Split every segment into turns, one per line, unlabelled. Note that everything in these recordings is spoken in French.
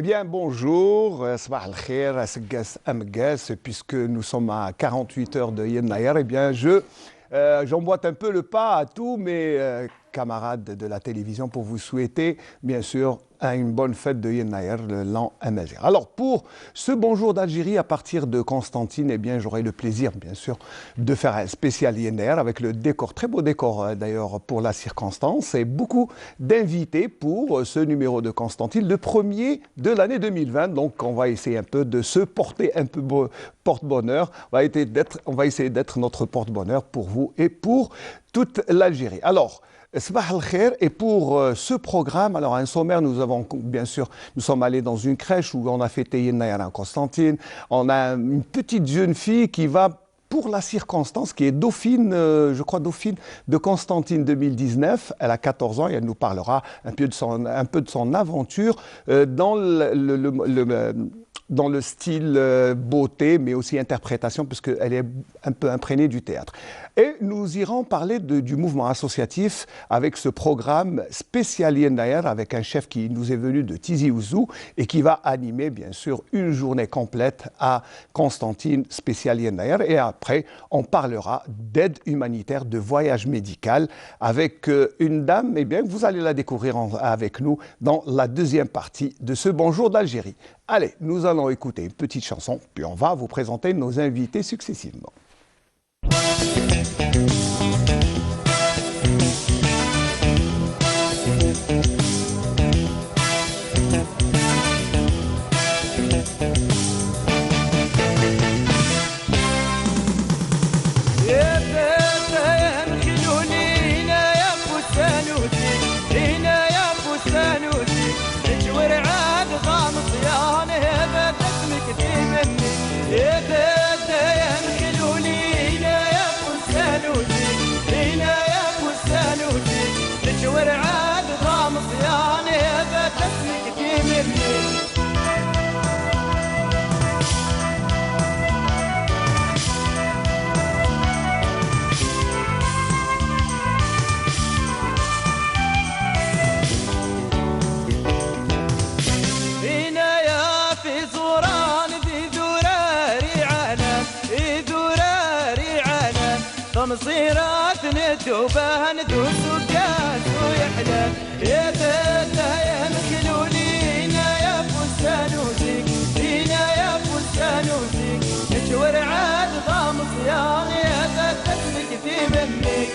Eh bien, bonjour, Sabah al-Khair, Asgas Amgas, puisque nous sommes à 48 heures de Yennayer, eh bien, j'emboîte un peu le pas à tous mes camarades de la télévision pour vous souhaiter, bien sûr, une bonne fête de Yennayer, le l'an Amazigh. Alors, pour ce bonjour d'Algérie à partir de Constantine, eh bien, j'aurai le plaisir, bien sûr, de faire un spécial Yennayer avec le décor, très beau décor d'ailleurs pour la circonstance, et beaucoup d'invités pour ce numéro de Constantine, le premier de l'année 2020. Donc, on va essayer un peu de se porter un peu porte-bonheur. On va essayer d'être notre porte-bonheur pour vous et pour toute l'Algérie. Alors, Sabah al-Khair, et pour ce programme, alors un sommaire, nous sommes allés dans une crèche où on a fêté Yennayer en Constantine. On a une petite jeune fille qui va, pour la circonstance, qui est dauphine, je crois dauphine de Constantine 2019. Elle a 14 ans et elle nous parlera un peu de son aventure dans dans le style beauté, mais aussi interprétation, puisqu'elle est un peu imprégnée du théâtre. Et nous irons parler du mouvement associatif avec ce programme spécial Yennayer, avec un chef qui nous est venu de Tizi Ouzou et qui va animer, bien sûr, une journée complète à Constantine, spécial Yennayer. Et après, on parlera d'aide humanitaire, de voyage médical, avec une dame, eh bien, vous allez la découvrir avec nous dans la deuxième partie de ce Bonjour d'Algérie. Allez, nous allons écouter une petite chanson, puis on va vous présenter nos invités successivement.
مصيرات ندوبها ندوس وكاس ويحلى يا فتى يا مكلولينا يا فستان وزيك فينا يا فستان وزيك نشور عاد ضام صيام يا فتى اسمك في منك.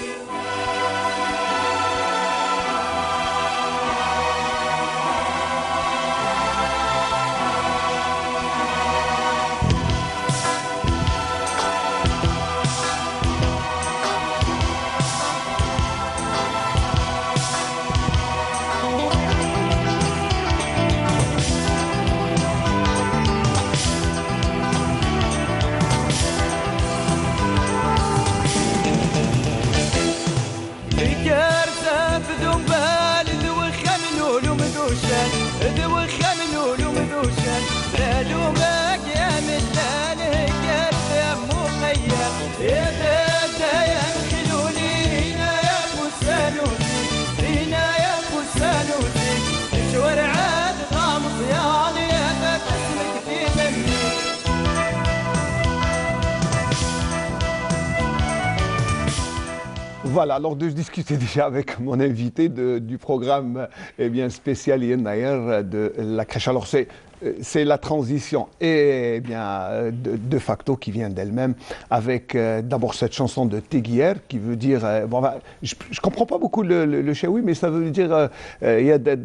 Voilà, alors de discuter déjà avec mon invité du programme eh bien, spécial Yennayer de la crèche. Alors c'est la transition et eh bien, de facto qui vient d'elle-même avec d'abord cette chanson de Teguier qui veut dire, je ne comprends pas beaucoup le Cheoui, mais ça veut dire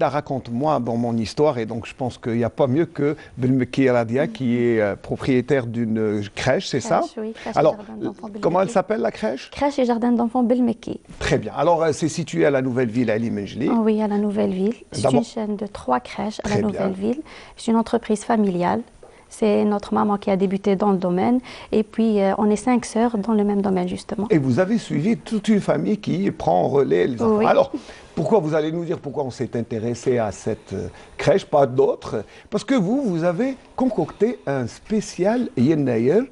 raconte-moi mon histoire, et donc je pense qu'il n'y a pas mieux que Belmeki Radia qui est propriétaire d'une crèche, c'est ça?
Oui, crèche
alors,
et jardin d'enfants Belmeki.
Comment elle s'appelle la crèche?
Crèche et jardin d'enfants Belmeki.
Très bien, alors c'est situé à la Nouvelle-Ville à Limejli.
Oh oui, à la Nouvelle-Ville. C'est une chaîne de 3 crèches à la Nouvelle-Ville. C'est une entreprise familiale. C'est notre maman qui a débuté dans le domaine. Et puis, on est 5 sœurs dans le même domaine, justement.
Et vous avez suivi toute une famille qui prend en relais les enfants.
Oui.
Alors, pourquoi vous allez nous dire pourquoi on s'est intéressé à cette crèche, pas d'autres? Parce que vous avez concocté un spécial Yennayer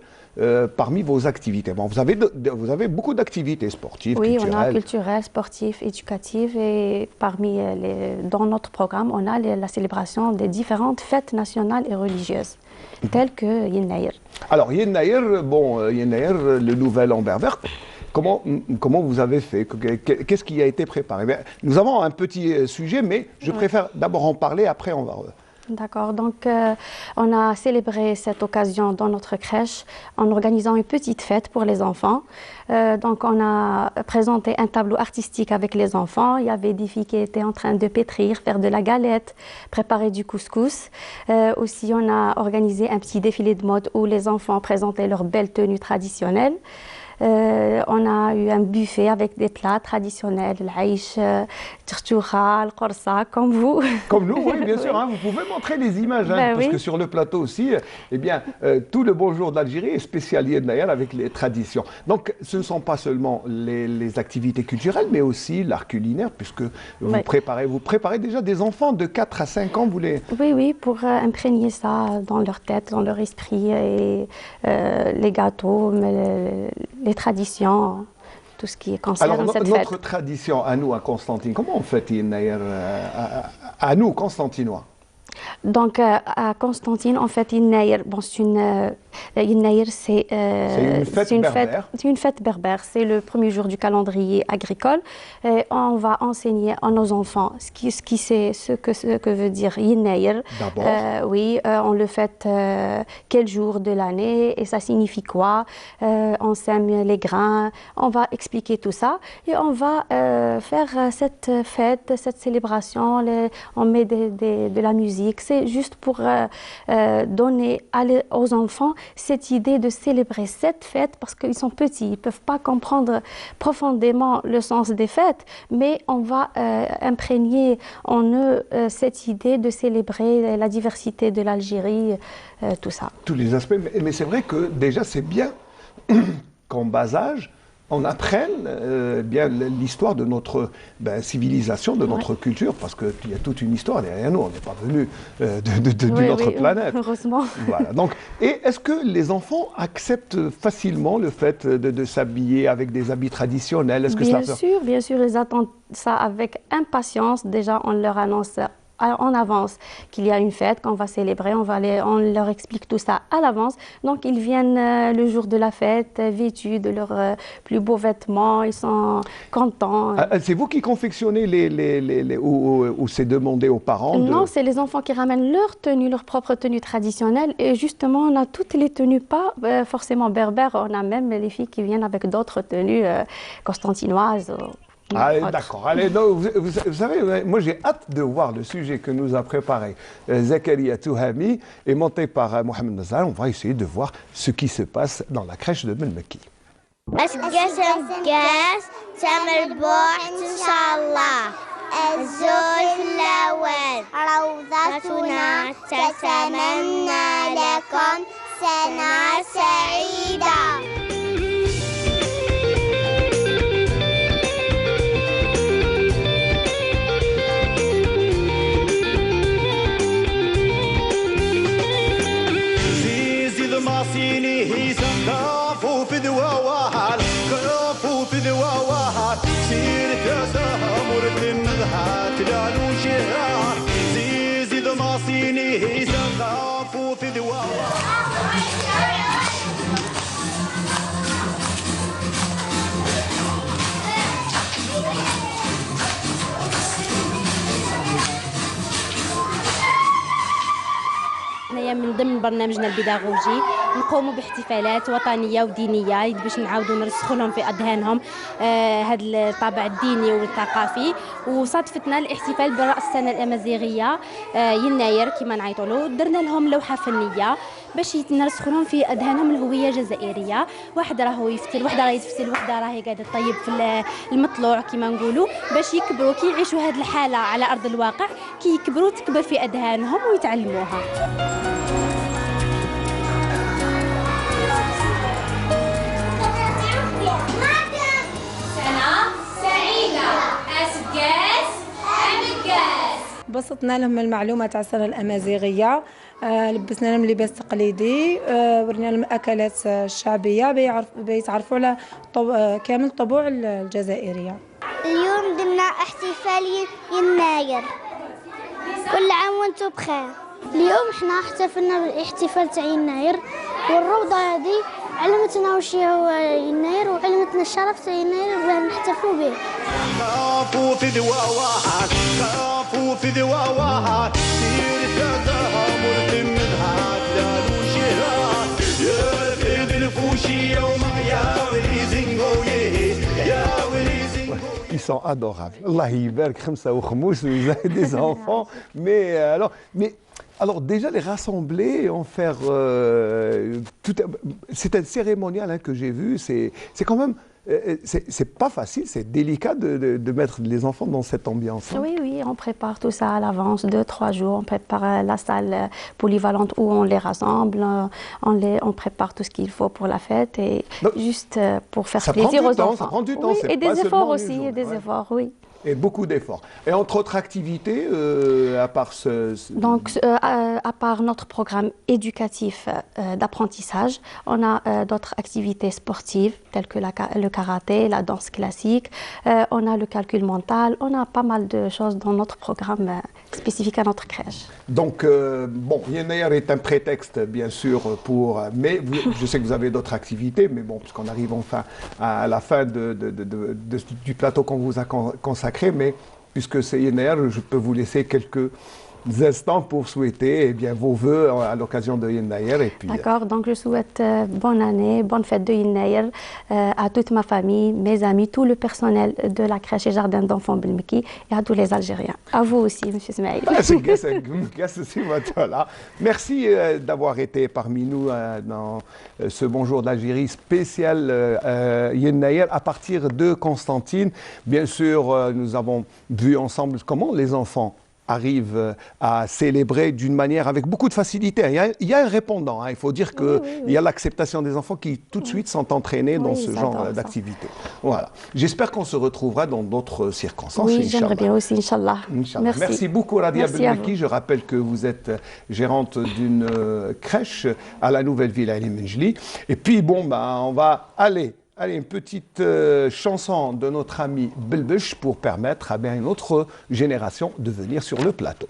parmi vos activités. Bon, vous avez beaucoup d'activités sportives,
oui,
culturelles.
on a culturelles, sportives, éducatives et dans notre programme, on a la célébration des différentes fêtes nationales et religieuses, telles que Yennaïr.
Alors, Yennaïr, le nouvel an berbère, comment vous avez fait? Qu'est-ce qui a été préparé? Nous avons un petit sujet, mais je préfère d'abord en parler, après on va...
D'accord, donc on a célébré cette occasion dans notre crèche en organisant une petite fête pour les enfants. Donc on a présenté un tableau artistique avec les enfants. Il y avait des filles qui étaient en train de pétrir, faire de la galette, préparer du couscous. Aussi on a organisé un petit défilé de mode où les enfants présentaient leurs belles tenues traditionnelles. On a eu un buffet avec des plats traditionnels, l'Aïch, Tirtoucha, le Korsa, comme vous.
Comme nous, oui, bien sûr. Hein, vous pouvez montrer les images, hein, parce que sur le plateau aussi, eh bien, tout le bonjour d'Algérie est spécial Yennaïr avec les traditions. Donc, ce ne sont pas seulement les activités culturelles, mais aussi l'art culinaire, puisque vous préparez déjà des enfants de 4 à 5 ans, vous les...
Oui, pour imprégner ça dans leur tête, dans leur esprit, et les gâteaux, les traditions, tout ce qui concerne cette fête.
Notre tradition, à nous, à Constantine, comment on fait Yennaïr à nous, Constantinois?
Donc, à Constantine, en fait, Yennaïr, Yennaïr, c'est une fête berbère. C'est le premier jour du calendrier agricole. Et on va enseigner à nos enfants ce que veut dire Yennaïr.
D'abord.
Oui, on le fête quel jour de l'année et ça signifie quoi. On sème les grains. On va expliquer tout ça et on va faire cette fête, cette célébration. On met de la musique. C'est juste pour donner aux enfants cette idée de célébrer cette fête parce qu'ils sont petits, ils ne peuvent pas comprendre profondément le sens des fêtes, mais on va imprégner en eux cette idée de célébrer la diversité de l'Algérie, tout ça.
Tous les aspects, mais c'est vrai que déjà c'est bien qu'en bas âge, on apprenne bien l'histoire de notre civilisation, de notre culture, parce qu'il y a toute une histoire derrière nous. On n'est pas venu d'une autre planète.
Heureusement.
Voilà. Donc, et est-ce que les enfants acceptent facilement le fait de s'habiller avec des habits traditionnels?
Bien sûr, ils attendent ça avec impatience. Déjà, on leur annonce en avance qu'il y a une fête qu'on va célébrer, on leur explique tout ça à l'avance. Donc ils viennent le jour de la fête vêtus de leurs plus beaux vêtements, ils sont contents.
C'est vous qui confectionnez ou c'est demandé aux parents?
Non, c'est les enfants qui ramènent leur propre tenue traditionnelle et justement on a toutes les tenues, pas forcément berbères, on a même les filles qui viennent avec d'autres tenues constantinoises.
D'accord. Allez, vous savez, moi j'ai hâte de voir le sujet que nous a préparé Zakaria Touhami et monté par Mohamed Nazar. On va essayer de voir ce qui se passe dans la crèche de Melmeki.
الزول في الأول روضتنا تتمنى لكم سنة سعيدة.
ماصيني هي كافو في ذواوات كافو في ذواوات سير تسامر للنضحات لالو شهار زيد ماصيني هي كافو في ذواوات.
من ضمن برنامجنا البيداغوجي نقوم باحتفالات وطنيه ودينيه باش نعاودوا نرسخوا لهم في اذهانهم هذا الطابع الديني والثقافي. وصادفتنا الاحتفال براس السنه الامازيغيه يناير كما نعيطوا له، درنا لهم لوحه فنيه باش نرسخوا لهم في اذهانهم الهويه الجزائريه. واحد راهو يفتل، وحده راهي تفتل، وحده راهي قاعده تطيب في المطلوع كما نقولوا، باش يكبروا كي يعيشوا هذه الحاله على ارض الواقع، كي يكبروا تكبر في اذهانهم ويتعلموها.
بسطنا لهم المعلومة تاع السنة الأمازيغية لبسنا لهم لباس تقليدي، ورينا لهم الأكلات الشعبية بيتعرفوا على كامل الطبوع الجزائرية.
اليوم درنا احتفال يناير. كل عام وانتم بخير. اليوم احنا احتفلنا بالاحتفال تاع يناير، والروضة هذه علمتنا وش هو يناير وعلمتنا الشرف تاع يناير باه نحتفلوا به.
خافوا في ذواوات، خافوا في ذواوات، سير تزاهم منها تلالو شهات، يا في الفوشي يوم يا وليزينغو يا وليزينغو.
Ils sont adorables. Allah يبارك خمسة وخموس, vous avez des enfants. Alors déjà les rassembler, en faire c'est un cérémonial que j'ai vu. C'est quand même c'est pas facile, c'est délicat de mettre les enfants dans cette ambiance.
Oui, oui, on prépare tout ça à l'avance, 2-3 jours. On prépare la salle polyvalente où on les rassemble, on prépare tout ce qu'il faut pour la fête et
donc,
juste pour faire plaisir aux enfants.
Ça prend du temps,
oui, et des efforts aussi, et des efforts, oui.
Et beaucoup d'efforts. Et entre autres activités, à part
Donc, à part notre programme éducatif d'apprentissage, on a d'autres activités sportives telles que le karaté, la danse classique, on a le calcul mental, on a pas mal de choses dans notre programme spécifique à notre crèche.
Donc, bon, Yenayer est un prétexte, bien sûr, mais je sais que vous avez d'autres activités, mais bon, puisqu'on arrive enfin à la fin du plateau qu'on vous a consacré, mais puisque c'est Yenayer, je peux vous laisser quelques instants pour souhaiter vos vœux à l'occasion de Yenayer.
D'accord, donc je souhaite bonne année, bonne fête de Yenayer à toute ma famille, mes amis, tout le personnel de la crèche et jardin d'enfants Belmeki et à tous les Algériens. À vous aussi, M. Smaïl.
Merci d'avoir été parmi nous dans ce Bonjour d'Algérie spécial Yenayer à partir de Constantine. Bien sûr, nous avons vu ensemble comment les enfants arrivent à célébrer d'une manière avec beaucoup de facilité. Il y a un répondant, il faut dire qu'il y a l'acceptation des enfants qui tout de suite sont entraînés dans ce genre d'activité. Voilà. J'espère qu'on se retrouvera dans d'autres circonstances.
Oui, j'aimerais bien aussi, Inch'Allah.
Merci beaucoup, Radia Belmeki. Je rappelle que vous êtes gérante d'une crèche à la Nouvelle-Ville à El Menjli. Et puis, bon, on va aller. Allez, une petite chanson de notre ami Belbech pour permettre à une autre génération de venir sur le plateau.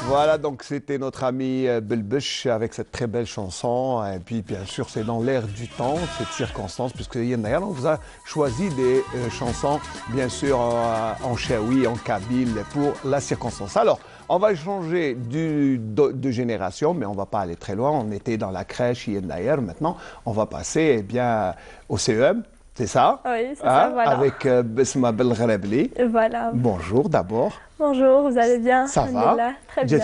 Voilà, donc c'était notre ami Belbech avec cette très belle chanson. Et puis, bien sûr, c'est dans l'air du temps, cette circonstance, puisque d'ailleurs, on vous a choisi des chansons, bien sûr, en chaoui, en kabyle, pour la circonstance. Alors, on va changer de génération, mais on ne va pas aller très loin. On était dans la crèche d'ailleurs. Maintenant, on va passer au CEM. C'est ça?
Oui, c'est ça, voilà.
Avec Besma Belgharabli.
Voilà.
Bonjour d'abord.
Bonjour, vous allez bien?
Ça va?
Très bien.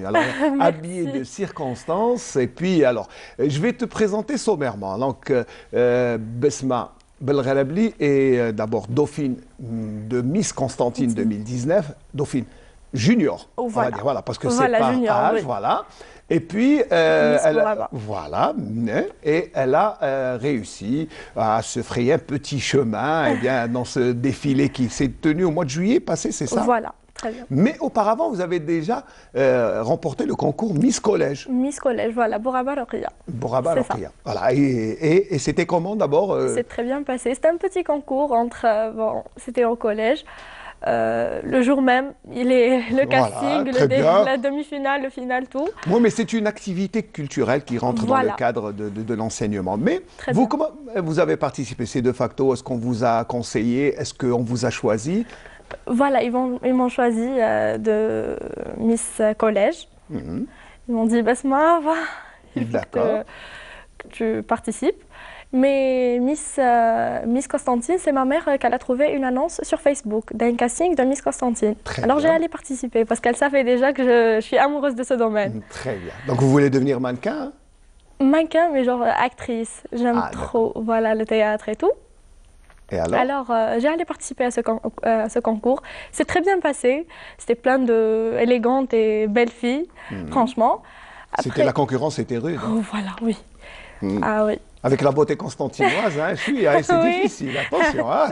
Alors, habillé de circonstances. Et puis, alors, je vais te présenter sommairement. Donc, Besma Belgharabli est d'abord dauphine de Miss Constantine 2019, dauphine junior, on va dire, voilà, parce que c'est par âge, oui. Voilà. Et puis, elle a réussi à se frayer un petit chemin dans ce défilé qui s'est tenu au mois de juillet passé, c'est ça?
Voilà, très bien.
Mais auparavant, vous avez déjà remporté le concours Miss Collège.
Miss Collège, voilà, Bouraba Rokhia.
Bouraba Rokhia, voilà. Et c'était comment d'abord
C'est très bien passé. C'était un petit concours c'était au collège. Le jour même, le casting, la demi-finale, le final, tout.
Oui, mais c'est une activité culturelle qui rentre dans le cadre de l'enseignement. Mais vous, comment vous avez participé? C'est de facto, est-ce qu'on vous a conseillé? Est-ce qu'on vous a choisi?
Voilà, ils m'ont choisi de Miss Collège. Ils m'ont dit, Basma, il faut que tu participes. Mais Miss Constantine, c'est ma mère qui a trouvé une annonce sur Facebook d'un casting de Miss Constantine. Alors j'ai allé participer parce qu'elle savait déjà que je suis amoureuse de ce domaine.
Très bien. Donc vous voulez devenir mannequin?
Mannequin, mais genre actrice. J'aime trop le théâtre et tout.
Et alors
j'ai allé participer à ce concours. C'est très bien passé. C'était plein d'élégantes et belles filles, franchement.
Après... La concurrence était rude.
Oh, voilà, oui. Ah oui.
Avec la beauté constantinoise, c'est difficile, attention. Hein.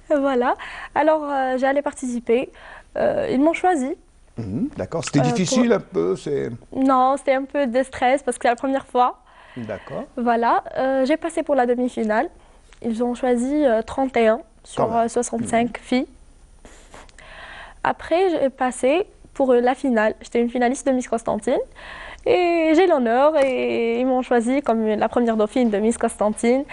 Voilà. Alors, j'ai allé participer. Ils m'ont choisi.
D'accord. C'était difficile un peu?
Non, c'était un peu de stress parce que c'est la première fois.
D'accord.
Voilà. J'ai passé pour la demi-finale. Ils ont choisi 31 sur 65 filles. Après, j'ai passé pour la finale. J'étais une finaliste de Miss Constantine. Et j'ai l'honneur et ils m'ont choisi comme la première dauphine de Miss Constantine.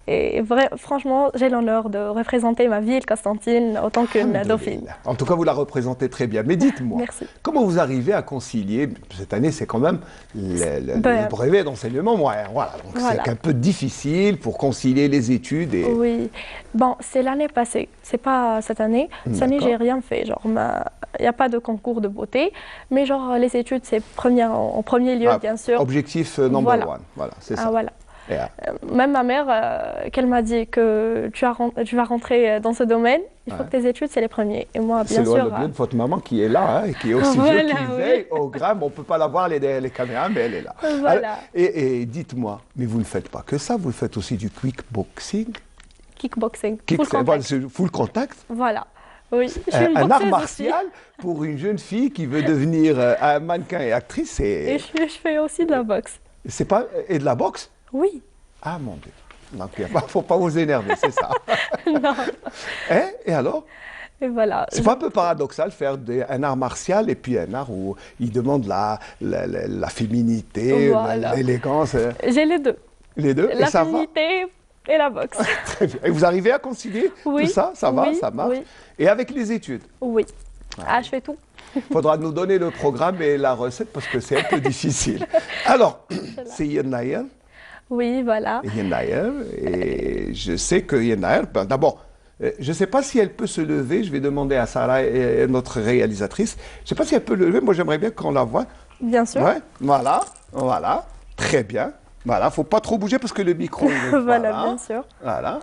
Et franchement, j'ai l'honneur de représenter ma ville, Constantine, autant qu'une dauphine.
En tout cas, vous la représentez très bien. Mais dites-moi, comment vous arrivez à concilier, cette année c'est quand même le brevet d'enseignement moyen, voilà. Donc c'est un peu difficile pour concilier les études et...
Oui, bon, c'est l'année passée, c'est pas cette année. Cette année, j'ai rien fait, genre, il n'y a pas de concours de beauté, mais genre, les études, c'est en premier lieu, bien sûr.
Objectif number one, voilà, c'est ça.
Voilà. Même ma mère, qu'elle m'a dit que tu vas rentrer dans ce domaine, il faut que tes études, c'est les premiers. Et moi, bien sûr...
C'est loin de votre maman qui est là, et qui est aussi vieux, qui veille au gramme. On ne peut pas la voir les caméras, mais elle est là.
Voilà.
Alors, et dites-moi, mais vous ne faites pas que ça, vous faites aussi du kickboxing?
Kickboxing,
full contact.
Voilà. Oui,
un art martial pour une jeune fille qui veut devenir un mannequin et actrice.
Et je fais aussi de la boxe.
Et de la boxe?
Oui.
Ah mon Dieu. Donc il ne faut pas vous énerver, c'est ça.
Non.
Et alors?
Et voilà.
C'est pas un peu paradoxal faire un art martial et puis un art où il demande la féminité, l'élégance?
J'ai les deux.
Les deux?
La féminité et la boxe.
Très bien. Et vous arrivez à concilier tout ça? Ça va, ça marche?
Oui.
Et avec les études?
Oui. Je fais tout.
Il faudra nous donner le programme et la recette parce que c'est un peu difficile. Alors, c'est Yen Nayer?
Oui, voilà.
Yen Nayer, et je sais que Yen Nayer, d'abord, je ne sais pas si elle peut se lever, je vais demander à Sarah, notre réalisatrice, je ne sais pas si elle peut lever, moi j'aimerais bien qu'on la voie.
Bien sûr.
Ouais, voilà, très bien. Voilà, il ne faut pas trop bouger parce que le micro...
Voilà, bien sûr.
Voilà.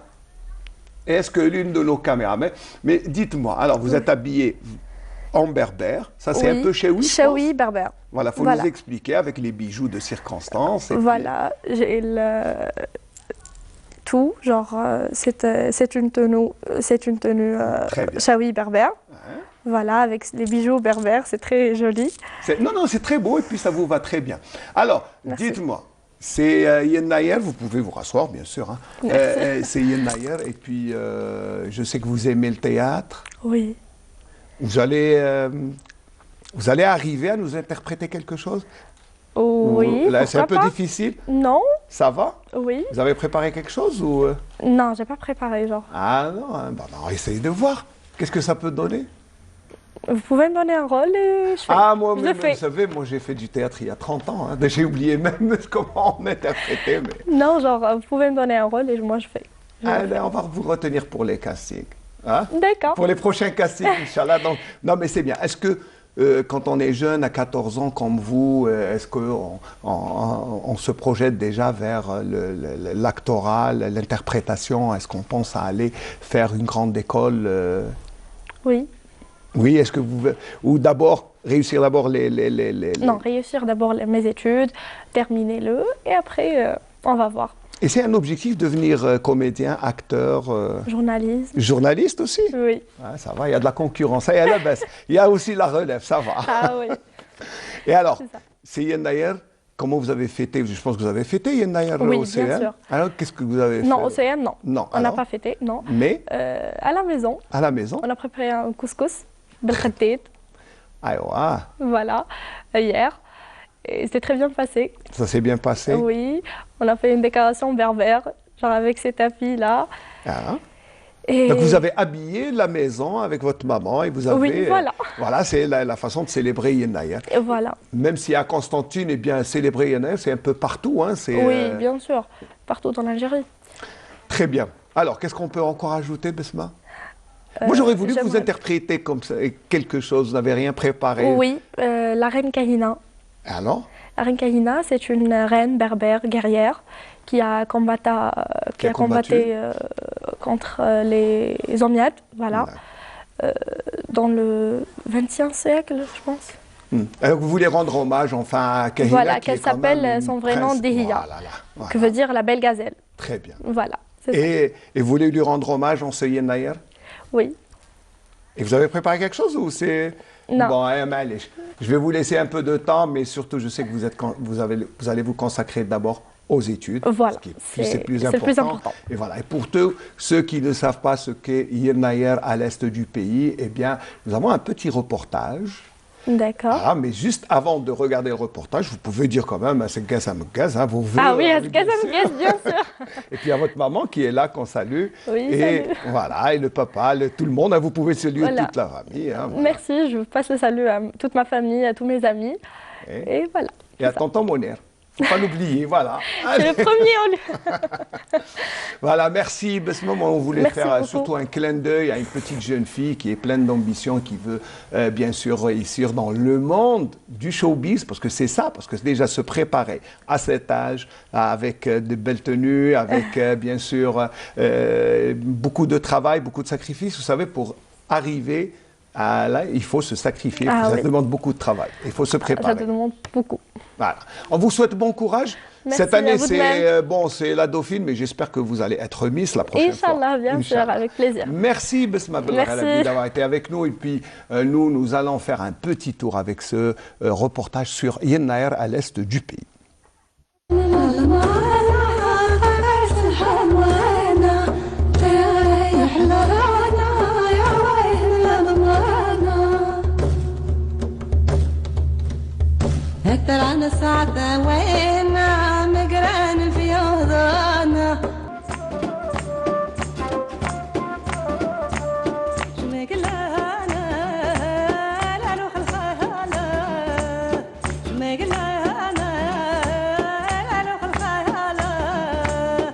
Et est-ce que l'une de nos caméras... Mais dites-moi, alors vous êtes habillée en berbère, ça c'est un peu chaoui?
Chaoui, berbère.
Voilà, il faut nous expliquer avec les bijoux de circonstance.
Voilà, j'ai tout, genre c'est une tenue chaoui berbère. Ouais. Voilà, avec les bijoux berbères, c'est très joli.
Non, c'est très beau et puis ça vous va très bien. Alors, dites-moi, c'est Yen Nayer, vous pouvez vous rasseoir bien sûr. Hein. C'est Yen Nayer et puis je sais que vous aimez le théâtre.
Oui.
Vous allez Vous allez arriver à nous interpréter quelque chose?
Oui,
Là, c'est un peu
pourquoi pas.
difficile.
Non,
Ça va?
oui.
Vous avez préparé quelque chose ou
Non, j'ai pas préparé, genre.
Ah non, hein, bah, on va essayer de voir. Qu'est-ce que ça peut donner?
Vous pouvez me donner un rôle et je fais.
Ah, moi,
je le fais.
vous savez, moi j'ai fait du théâtre il y a 30 ans. Hein. J'ai oublié même comment on interprétait. Mais...
Non, genre, vous pouvez me donner un rôle et moi je fais.
Ah, ben, on va vous retenir pour les castings. Hein?
D'accord.
Pour les prochains castings, Inch'Allah. Donc, non, mais c'est bien. Est-ce que quand on est jeune, à 14 ans comme vous, est-ce qu'on se projette déjà vers l'actoral, l'interprétation? Est-ce qu'on pense à aller faire une grande école
Oui.
Oui, est-ce que vous... Ou d'abord, réussir d'abord
Non, réussir d'abord mes études, terminer-le et après, on va voir.
Et c'est un objectif de devenir comédien, acteur,
Journaliste.
journaliste aussi?
Oui.
Ah, ça va, il y a de la concurrence. Ça y est, à la baisse. Il y a aussi la relève, ça va.
Ah oui.
Et alors,
C'est ça.
c'est Yen Nayer, comment vous avez fêté? Je pense que vous avez fêté Yen Nayer
Oui,
au CM.
bien sûr.
Alors, qu'est-ce que vous avez fait?
Non, au CM, non.
Non.
On n'a
alors,
pas fêté, non.
Mais,
À la maison,
à la maison?
on a préparé un couscous, belkhatit,
Ah, ouais,
voilà, hier. Et c'était très bien passé.
ça s'est bien passé?
Oui, on a fait une décoration berbère, genre avec ces tapis-là.
Ah.
Et...
Donc vous avez habillé la maison avec votre maman et vous avez...
Oui, voilà.
Voilà, c'est la façon de célébrer Yen Nayer.
Et voilà.
Même si à Constantine, eh bien, célébrer Yen Nayer, c'est un peu partout. Hein,
Oui, bien sûr, partout en Algérie.
Très bien. Alors, qu'est-ce qu'on peut encore ajouter, Besma? Moi, j'aurais voulu que vous interpréter comme ça, quelque chose, vous n'avez rien préparé.
Oui, la reine Kahina.
Alors?
La reine Kahina, c'est une reine berbère guerrière qui a combattu contre les Ommiades, voilà, dans le XXe siècle, je pense.
Alors, vous voulez rendre hommage, enfin, à Kahina,
Voilà,
qui est
qu'elle
quand même
s'appelle
une
son vrai nom
prince.
Dehiya,
Voilà.
que veut dire la belle gazelle.
Très bien.
Voilà. c'est ça.
Et vous voulez lui rendre hommage en ce Yen Nayer?
Oui.
Et vous avez préparé quelque chose ou c'est...
Non.
Bon, allez, je vais vous laisser un peu de temps, mais surtout, je sais que vous allez vous consacrer d'abord aux études.
Voilà,
c'est plus
le plus important.
Et voilà. Et pour tous ceux qui ne savent pas ce qu'est Yen Nayer à l'est du pays, eh bien, nous avons un petit reportage.
D'accord.
Ah, mais juste avant de regarder le reportage, vous pouvez dire quand même, c'est gaz à gaz, hein, vos vœux.
Ah oui,
bien sûr.
bien sûr.
Et puis il y a votre maman qui est là, qu'on salue.
Oui,
et
salut.
voilà, et le papa, tout le monde, hein, vous pouvez saluer
Voilà.
toute la famille. Hein, voilà.
Merci, je passe le salut à toute ma famille, à tous mes amis. Et voilà.
Et à tonton Moner. Faut pas l'oublier, voilà.
C'est le premier.
Voilà, merci. À ce moment, on voulait
Merci
faire
beaucoup.
surtout un clin d'œil à une petite jeune fille qui est pleine d'ambition, qui veut bien sûr réussir dans le monde du showbiz, parce que c'est ça, parce que déjà se préparer à cet âge, avec de belles tenues, avec bien sûr beaucoup de travail, beaucoup de sacrifices, vous savez, pour arriver à là, il faut se sacrifier,
Ah
ça
oui.
demande beaucoup de travail, il faut se préparer.
Ça te demande beaucoup.
Voilà. On vous souhaite bon courage.
Merci,
Cette année,
à vous de même.
c'est la Dauphine, mais j'espère que vous allez être Miss la prochaine fois.
Inch'Allah, bien sûr,
Inch'Allah.
avec plaisir.
Merci Besma Belghalabi
Merci.
d'avoir été avec nous. Et puis nous allons faire un petit tour avec ce reportage sur Yen Nayer à l'est du pays.
ترعنا ساعة وين مقران في أوضانا مقلانا لا روح الخيالة مقلانا لا روح الخيالة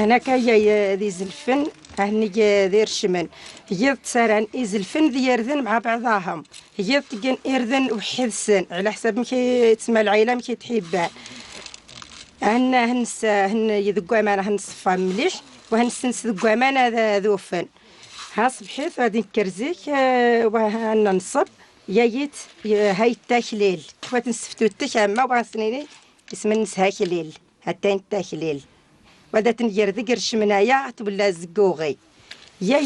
هنا كايا ذي زلفن هني ذي رشمن هي تسارن يزلفن ذي يرذن مع بعضهم هي تجن يرذن وحدسن على حسب مكي تسمى العائلة مكي تحبها هن يذقوا معنا هنصفى مليح وهنسنس ذقوا معنا ذوفن ها صبحيت غادي نكرزيك وهننصب يايت هاي التاكليل خوات نسفتو التشامة وغاسنيني اسم النسها كليل هاتين التاكليل ودا تنجردق رشمنايا تبلا زقوغي يا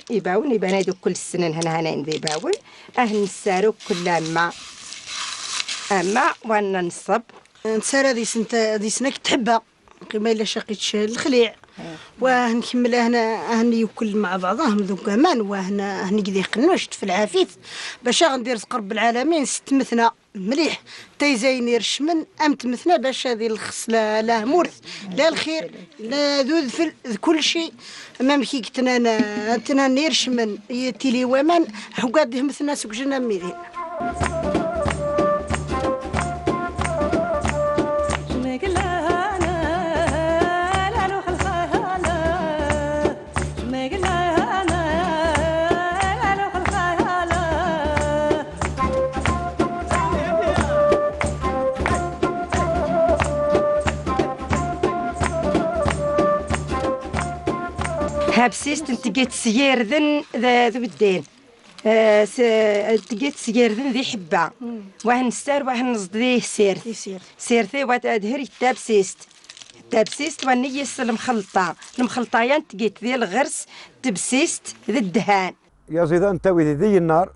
يباون يبان هادو كل السنين هنا يباون نسارو كل اما وانا نصب
نسارة دي سنك تحبها كما إلا شقيتش الخليع وهنكمل هني وكل مع بعضهم ذو كمان هني كذي قنوشت في العافيت باش غندير قرب العالمين ست مثنى مليح تيزين يرشمن أمت مثنى باش هذه الخصلة لا مورث لا الخير لا ذو كل شيء أمام كي تنا نيرشمن يتيلي ومان حقاد مثنى سوق جنا ميدين
هابسيست تجيت سيردن ذو الدين تجيت سيردن ذي حبة وهنستار وهنصديه سيرثي وتأدهر تابسيست ونيس المخلطايان تجيت ذي الغرس تبسيست ذي الدهان
يا زيدان تاوي ذي النار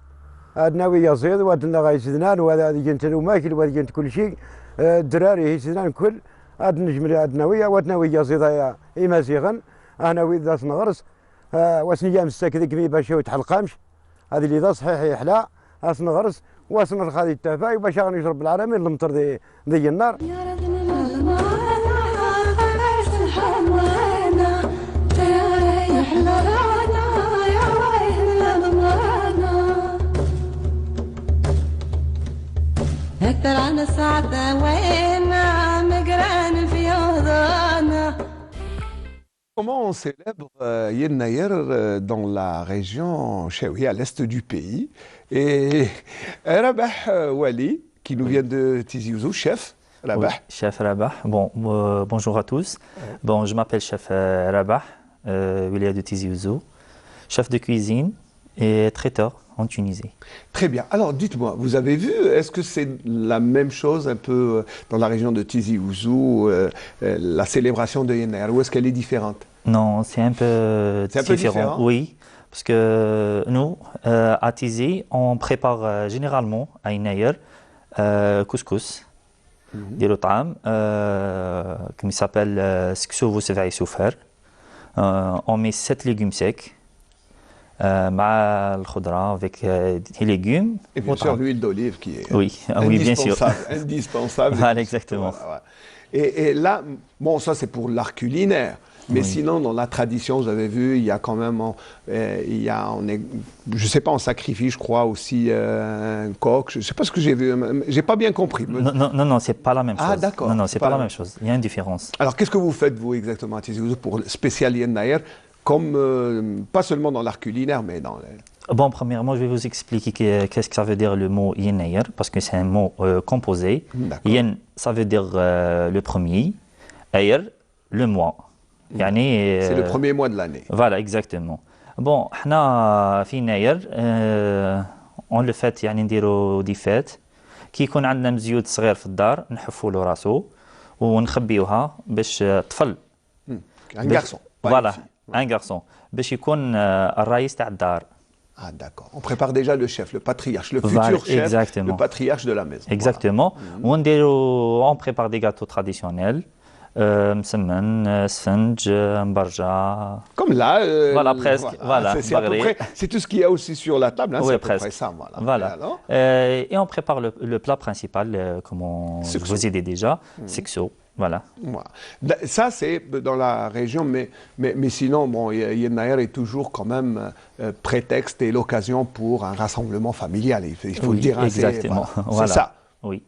ناوي يا زيد وادنا غايسدنان وهذا جنت الماكل وهذا جنت كل شيء الدراري هيسدنان كل هاد نجم ادناويه وادناوي يا زيد يا مازيغن انا وإذا نغرس واسني مساك ذيك في باش يتحلقامش هذه اللي ذا صحيح يحلى اسنغرس واسنرخ هذه التفاي باش نشرب العرامين المطر ذي النار
هكتر عن الساعة وين مقران في يوضانا.
Comment on célèbre Yen Nayer dans la région Chewi, à l'est du pays. Et Rabah Wali, qui nous vient de Tizi Ouzou, chef Rabah.
Oui, chef Rabah. Bon, bonjour à tous. Bon, je m'appelle chef Rabah, Wilaya de Tizi Ouzou, chef de cuisine et traiteur en Tunisie.
Très bien. Alors dites-moi, vous avez vu, est-ce que c'est la même chose un peu dans la région de Tizi Ouzou, la célébration de Yen Nayer, ou est-ce qu'elle est différente?
Non, c'est un peu différent. Oui, parce que nous, à Tizi, on prépare généralement à Yen Nayer couscous, des rotam, comme il s'appelle skso vousevaï soufer. On met 7 légumes secs. مع الخضرة avec des légumes.
Et bien sûr l'huile d'olive qui est
bien sûr.
indispensable.
Voilà, exactement.
Voilà. Et là, bon, ça c'est pour l'art culinaire. Mais sinon, dans la tradition, vous avez vu, il y a quand même, je sais pas, on sacrifie, je crois, aussi un coq. Je sais pas ce que j'ai vu, j'ai pas bien compris.
Non, c'est pas la même chose.
Ah d'accord.
Non, c'est pas la même chose. Il y a une différence.
Alors, qu'est-ce que vous faites vous exactement à Tizi Ouzou pour spécial Yen Nayer? Comme, pas seulement dans l'art culinaire, mais dans les...
Bon, premièrement, je vais vous expliquer qu'est-ce que ça veut dire le mot Yen Nayer, parce que c'est un mot composé. Yen, ça veut dire le premier, Ayer, le mois.
C'est le premier mois de l'année.
Voilà, exactement. Bon, حنا في يناير on le fait يعني نديرو دي فات كي يكون عندنا مزيود صغير في الدار نحفوا له راسو ونخبيوها باش طفل.
Un garçon.
Voilà. Un garçon. باش يكون الرئيس تاع الدار.
Ah d'accord. On prépare déjà le chef, le patriarche, le futur chef,
exactement.
Le patriarche de la maison.
Exactement. On prépare des gâteaux traditionnels. مسمن سفنج مبرجة.
Comme là.
Voilà, presque. Voilà.
C'est tout ce qu'il y a aussi sur la table. Hein,
oui,
c'est à
presque.
peu près ça. Voilà.
Et on prépare le plat principal, comme je vous ai dit déjà, sekso. Voilà.
Ça, c'est dans la région, mais sinon, bon, Yen Nayer est toujours quand même prétexte et l'occasion pour un rassemblement familial. Il faut le dire. Hein,
exactement.
Voilà. C'est ça.
Oui.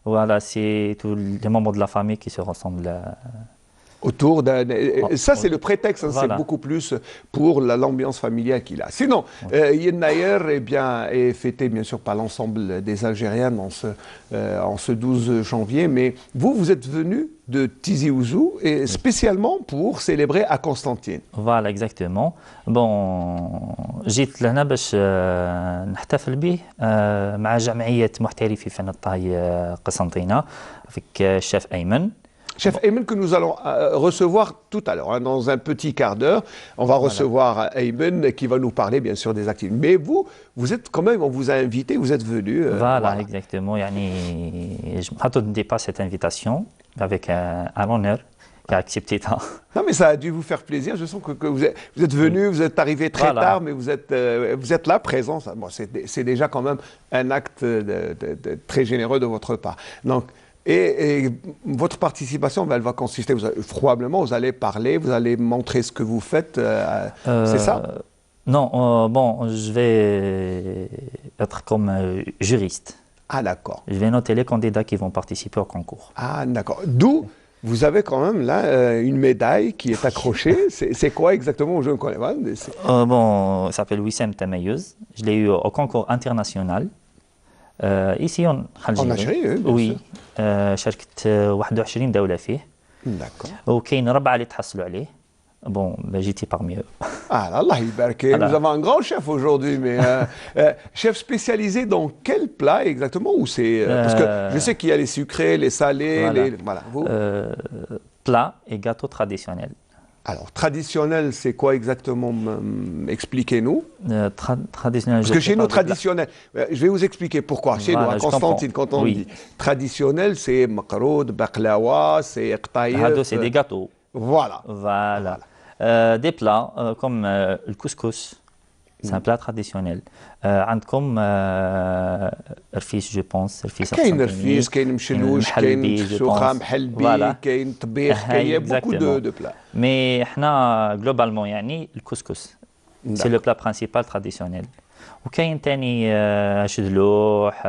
Voilà, c'est tous les membres de la famille qui se rassemblent
Autour d'un... Ça, c'est le prétexte, hein,
Voilà.
c'est beaucoup plus pour l'ambiance familiale qu'il a. Sinon, Yed Nayer est fêté, bien sûr, par l'ensemble des Algériens en ce 12 janvier, mais vous êtes venu de Tizi Ouzou, et spécialement pour célébrer à Constantine.
Voilà, exactement. Bon, جيت لهنا باش نحتفل به مع جمعية محترفي فن الطهي قسنطينة avec الشيف أيمن.
Chef Aymen, que nous allons recevoir tout à l'heure, hein, dans un petit quart d'heure. On va recevoir Aymen qui va nous parler bien sûr des activités. Mais vous êtes quand même, on vous a invité, vous êtes venu.
Voilà, exactement. يعني je m'attendais pas à cette invitation avec un honneur qui a accepté ça.
Non mais ça a dû vous faire plaisir. Je sens que vous êtes venu, vous êtes arrivé très tard, mais vous êtes là présent. Bon, c'est déjà quand même un acte très généreux de votre part. Donc, et votre participation, elle va consister, probablement, vous allez parler, vous allez montrer ce que vous faites, c'est ça?
Non, bon, je vais être comme juriste.
Ah d'accord.
Je vais noter les candidats qui vont participer au concours.
Ah d'accord. D'où vous avez quand même là une médaille qui est accrochée. C'est quoi exactement? Je ne connais pas.
Bon, ça s'appelle Wissem Tamayouz. Je l'ai eu au concours international. ici en Algérie.
Oui.
شاركت 21 دولة فيه.
D'accord.
وكاين 4 اللي تحصلوا عليه. Bon, j'étais parmi eux.
Ah là, Allah يبارك. Nous avons un grand chef aujourd'hui, mais chef spécialisé dans quel plat exactement? Ou c'est parce que je sais qu'il y a les sucrés, les salés, voilà. Vous
plat et gâteau traditionnel.
Alors, traditionnel, c'est quoi exactement? Expliquez-nous.
Traditionnel.
Parce que chez nous, traditionnel, je vais vous expliquer pourquoi. Chez nous, à Constantine, quand on dit traditionnel, c'est makroud, baklawa, c'est qtaïf.
C'est des gâteaux.
Voilà.
Des plats comme le couscous. C'est un plat traditionnel. عندكم رفيس جو بونس رفيس
كاين رفيس كاين مشلوش كاين شوخه محلبي كاين طبيخ كاين beaucoup de plats.
Mais احنا globalement يعني الكسكس c'est le plat principal traditionnel. وكاين ثاني شذلوح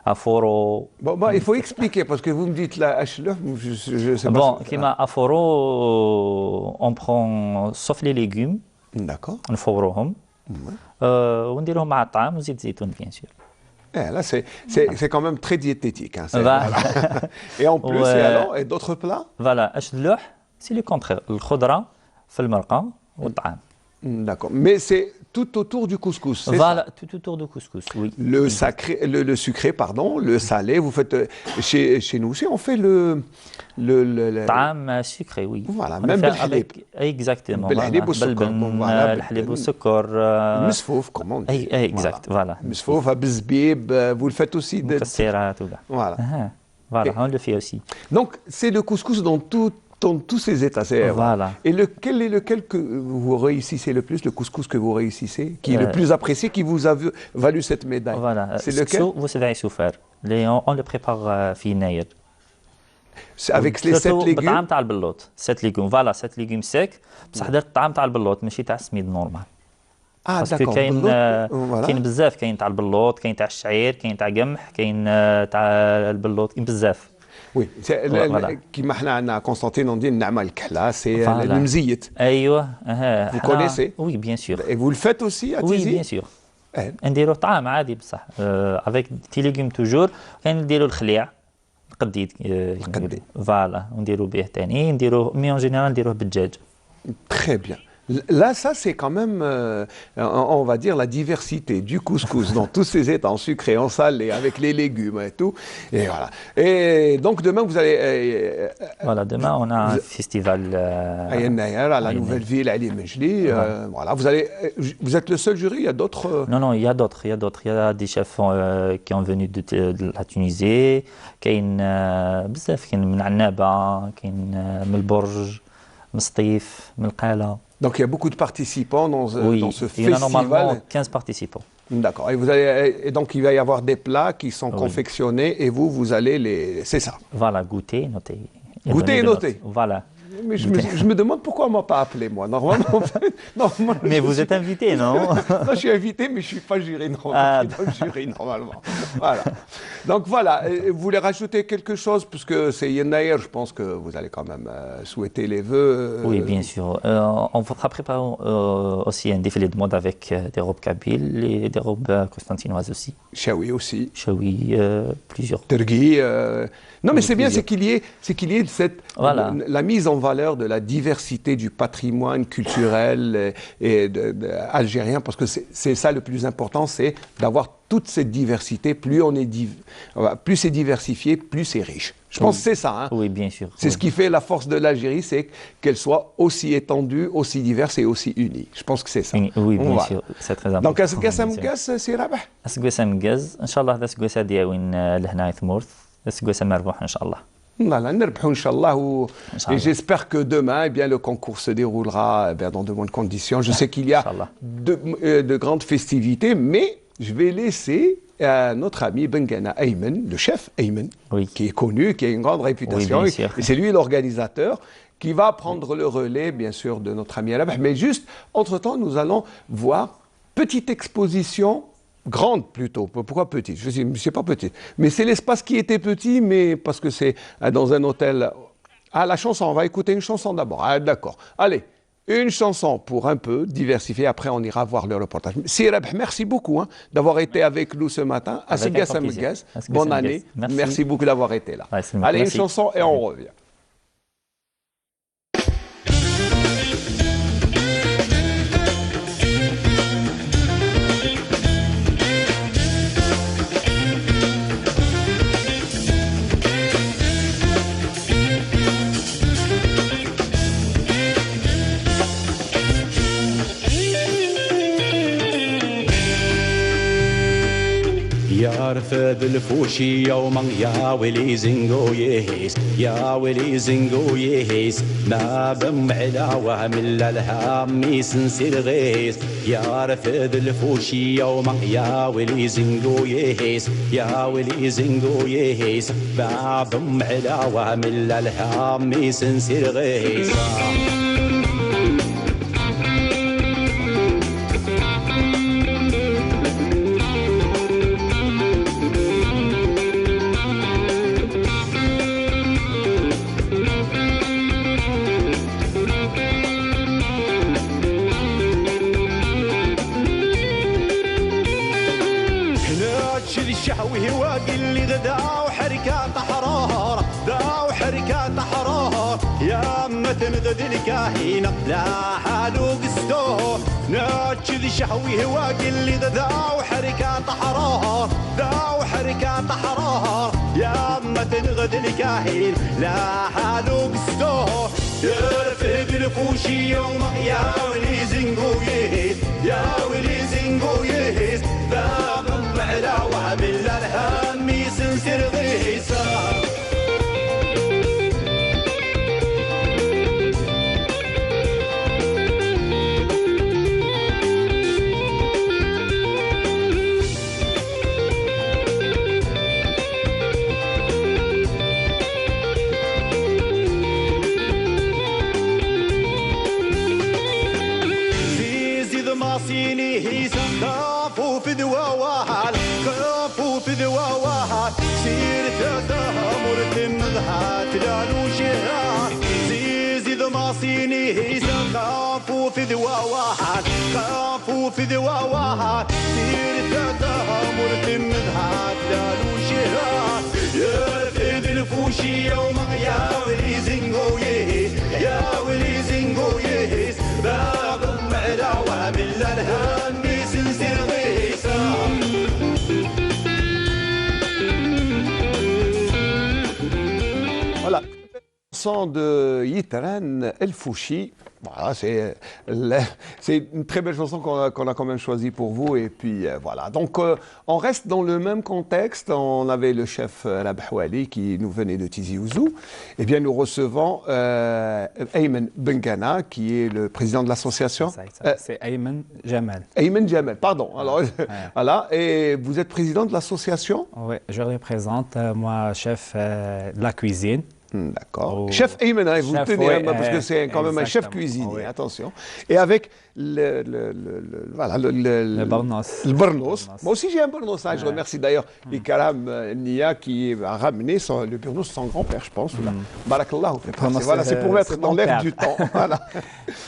aforo.
Bon, il faut expliquer parce que vous me dites là ashlouf, je sais pas.
Bon, كيما aforo on prend sauf les légumes.
D'accord.
نفوروهم ونديروهم مع الطعام وزيت زيتون bien sûr.
Là, c'est quand même très diététique. Hein, voilà. Et en plus, et d'autres plats?
Voilà, الشذلوح c'est le contraire. الخضرة في المرقة والطعام.
D'accord. Mais c'est tout autour du couscous.
Voilà, tout autour du couscous, oui.
Le sucré, pardon, le salé. Vous faites chez nous aussi, on fait le
طعام sucré, oui.
Voilà, même بالحليب.
Exactement.
بالحليب والسكر.
الحليب والسكر.
مسفوف, comme on dit.
Exact, voilà.
مسفوف, بالزبيب. Vous le faites aussi.
مكسرات ولا.
Voilà.
Voilà, on le fait aussi.
Donc, c'est le couscous dans tous ces états.
Voilà.
Et lequel est lequel que vous réussissez le plus, le couscous que vous réussissez, qui est le plus apprécié, qui vous a valu cette médaille?
Voilà.
C'est lequel?
Vous savez souffert. On le prépare في يناير.
Avec les 7 légumes.
بالطعام تاع البلوط. 7 légumes. Voilà, 7 légumes secs. بصح درت الطعام تاع البلوط ماشي تاع السميد نورمال.
باسكو
كاين بزاف، كاين تاع البلوط، كاين تاع الشعير، كاين تاع قمح، كاين تاع البلوط، كاين بزاف.
Oui, كيما حنا عندنا كونستانتين on dit النعمة الكحلة, c'est المزيت.
أيوه.
Vous connaissez?
Oui, bien sûr.
Et vous le faites aussi à Tizi?
Oui, bien sûr. نديروا طعام عادي بصح avec des légumes toujours. كاين نديروا الخليع قديد. فوالا ونديروا به ثاني نديروا مي اون جينيرال نديروه بالدجاج.
Très bien. Là, ça, c'est quand même, on va dire, la diversité du couscous dans tous ses états, en sucré, en salé, avec les légumes et tout. Et voilà. Et donc, demain, vous allez...
Voilà, demain, on a un festival...
à Yed Nayer, à la nouvelle ville, à Ali Menjli. Voilà, vous êtes le seul jury, il y a d'autres...
Non, il y a d'autres. Il y a des chefs qui ont venu de la Tunisie. كاين بزاف كاين من عنابة, كاين من البرج, من سطيف, من القالة.
Donc il y a beaucoup de participants dans ce festival.
Il y a normalement 15 participants.
D'accord. Et donc il va y avoir des plats qui sont confectionnés et vous allez les... C'est ça.
Voilà, goûter, noter.
Goûter et noter.
Voilà.
mais je me demande pourquoi on ne m'a pas appelé, moi. Normalement,
mais vous êtes invité, non?
Non, je suis invité, mais je ne suis pas juré, non.
Ah.
Je suis dans le jury, normalement. Voilà. Donc voilà, vous voulez rajouter quelque chose, puisque c'est Yennayer, je pense que vous allez quand même souhaiter les vœux.
Oui, bien sûr. On va préparer aussi un défilé de mode avec des robes kabyles et des robes constantinoises aussi.
Chaoui aussi.
Chaoui, plusieurs.
Tergui. Non, mais c'est bien, c'est qu'il y ait cette,
voilà.
La mise en valeur de la diversité du patrimoine culturel et algérien, parce que c'est ça le plus important, c'est d'avoir toute cette diversité. Plus c'est diversifié, plus c'est riche. Je pense que c'est ça. Hein.
Oui, bien sûr.
C'est ce qui fait la force de l'Algérie, c'est qu'elle soit aussi étendue, aussi diverse et aussi unie. Je pense que c'est ça.
Oui, bien sûr. C'est très important.
Donc, Asgouessa c'est Rabah.
Asgouessa Mgaz. Inch'Allah, Asgouessa Diawin Lehna Ithmourth. Asgouessa Marboh, Inch'Allah.
Et j'espère que demain, eh bien, le concours se déroulera dans de bonnes conditions. Je sais qu'il y a de grandes festivités, mais je vais laisser notre ami Bengana Ayman, le chef Ayman, qui est connu, qui a une grande réputation, et c'est lui l'organisateur, qui va prendre le relais, bien sûr, de notre ami Rabah. Mais juste, entre-temps, nous allons voir petite exposition, grande plutôt. Pourquoi petite? Je ne sais pas petite. Mais c'est l'espace qui était petit, mais parce que c'est dans un hôtel. Ah, la chanson, on va écouter une chanson d'abord. Ah, d'accord. Allez. Une chanson pour un peu diversifier, après on ira voir le reportage. Sirab, merci beaucoup d'avoir été avec nous ce matin. Asgouessa Mgaz, bonne année. Merci beaucoup d'avoir été là. Allez, une chanson et on revient.
يا رفد الفوشي يوما يا ولي زنقو يهيس يا ولي زنقو يهيس ما بم على وامل الهام يسنسر غيس يا رفد الفوشي يوما يا ولي زنقو يهيس يا ولي زنقو يهيس ما بم على وامل الهام يسنسر غيس الشحوي واقل لي غدا وحركات حرار دا وحركات حرار يا متمدد الكاهينة لا حالو قستو ناتشذ الشحوي واقل لي غدا وحركات حرار دا وحركات حرار يا متنغد الكاهين لا حالو قستو يرفد الفوشي يوم يا ولي زنقو يهيس يا ولي زنقو يهيس باغم على وعمل الهم يسنسر غيسا ماصيني هيسا كافو في ذواوال كافو في ذواوال سير تدامر تمضحات لالو شهات زيزي ذماصيني هيسا كافو في ذواوال كافو في ذواوال سير تدامر تمضحات لالو شهات يرفد الفوشي يوم يا ولي زنقو يهيس يا ولي زنقو يهيس باغم على وامل الهم يسنسر غيسا
Voilà, chanson de Yitran El Fouchi. Voilà, c'est une très belle chanson qu'on a quand même choisie pour vous. Et puis voilà, donc on reste dans le même contexte. On avait le chef Rabahouali qui nous venait de Tizi Ouzou. Eh bien, nous recevons Ayman Bengana, qui est le président de l'association.
C'est Ayman Jamal.
Ayman Jamal, pardon. Alors, voilà, et vous êtes président de l'association?
Oui, je représente, moi, chef de la cuisine.
D'accord. Chef Ayman, vous le tenez, parce que c'est quand même un chef cuisinier, attention. Et avec le
barnos.
Le barnos. Moi aussi j'ai un barnos. Je remercie d'ailleurs Ikaram Nia qui a ramené le barnos de son grand-père, je pense. Barakallah. Voilà, c'est pour mettre dans l'air du temps. Voilà.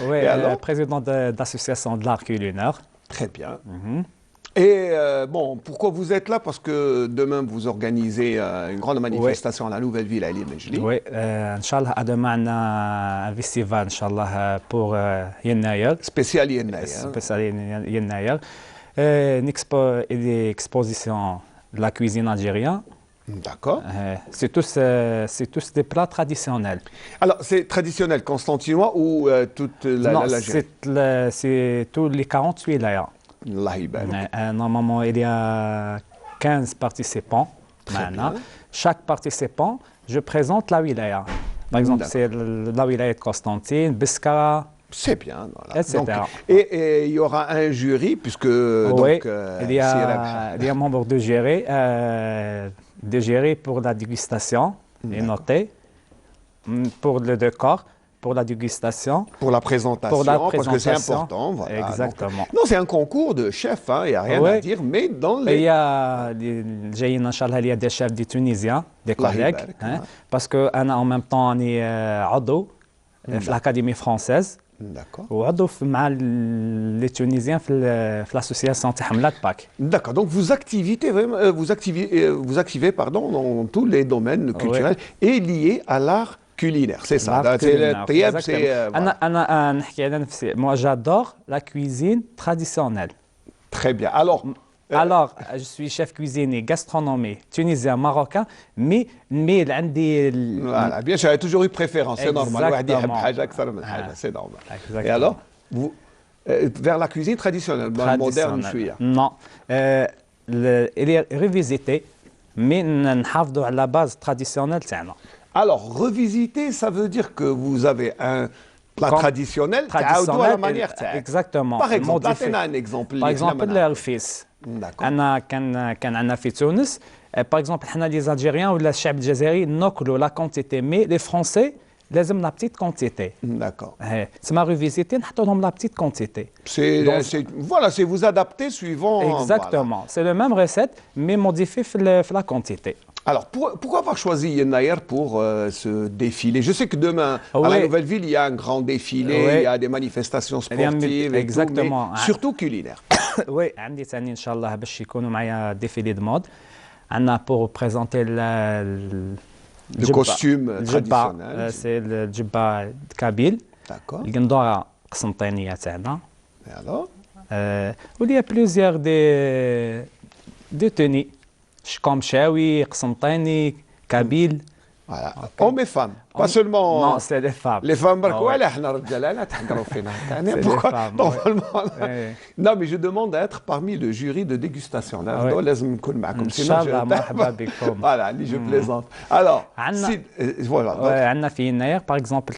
Oui, président de l'association de l'art culinaire.
Très bien. Et bon, pourquoi vous êtes là? Parce que demain, vous organisez une grande manifestation à la nouvelle ville à Ali Menjli.
Oui, Inch'Allah, demain, on a un festival, Inch'Allah, pour Yennayer.
Spécial Yennayer.
Spécial Yennayer. Une exposition de la cuisine algérienne.
D'accord.
C'est tous des plats traditionnels.
Alors, c'est traditionnel constantinois ou toute l'Algérie?
Non, c'est tous les 48 là. Normalement, il y a 15 participants. Chaque participant, je présente la wilaya. Par exemple, c'est la wilaya de Constantine, Biskara.
C'est bien, voilà.
Etc.
Et il y aura un jury, puisque...
Oui, il y a un membre de jury pour la dégustation, et noté, pour le décor. Pour la dégustation.
Pour la présentation, parce que c'est important. Voilà.
Exactement.
Donc, non, c'est un concours de chefs, il n'y a rien à dire, mais dans les...
Il y a des chefs des Tunisiens, des collègues, parce qu'en même temps, on est عضو في l'Académie française.
D'accord.
وعضو مع les Tunisiens في l'association Tahmlat Pak.
D'accord. Donc vous activez dans tous les domaines culturels et liés à l'art culinaire, c'est ça.
Moi, j'adore la cuisine traditionnelle.
Très bien. Alors,
je suis chef cuisinier, gastronomie, tunisien, marocain, mais
voilà, bien sûr, il y a toujours eu préférence, c'est normal. C'est normal. Et alors, vous, vers la cuisine traditionnelle, moderne,
non. Elle est revisitée, mais on a la base traditionnelle.
Alors, revisiter, ça veut dire que vous avez un plat traditionnel à la manière.
Exactement.
Par exemple, donnez un exemple.
Par exemple, le rfis. Par exemple, les Algériens ou le chef algérien n'ont la quantité, mais les Français, ils ont la petite quantité.
D'accord.
C'est ma revisiter, nous avons la petite quantité.
Voilà, c'est vous adapter suivant.
Exactement. C'est la même recette, mais modifiée la quantité.
Alors, pourquoi avoir choisi Yennayer pour ce défilé? Je sais que demain, à la Nouvelle-Ville, il y a un grand défilé, il y a des manifestations sportives,
exactement.
Tout, mais surtout culinaires.
Oui, عندي ثاني إن شاء الله باش يكونوا معايا défilé de mode. عندنا pour présenter
le costume traditionnel.
C'est le djibba kabyle.
D'accord.
القندورة قسنطينية تاعنا.
Et alors?
Il y a plusieurs de tenues. Comme Chaoui, Qsantani, Kabyle.
Voilà. Hommes et femmes, pas seulement.
Non, c'est les femmes.
Les femmes, pourquoi normalement. Non, mais je demande à être parmi le jury de dégustation. Voilà, je plaisante. Alors,
voilà. Par exemple,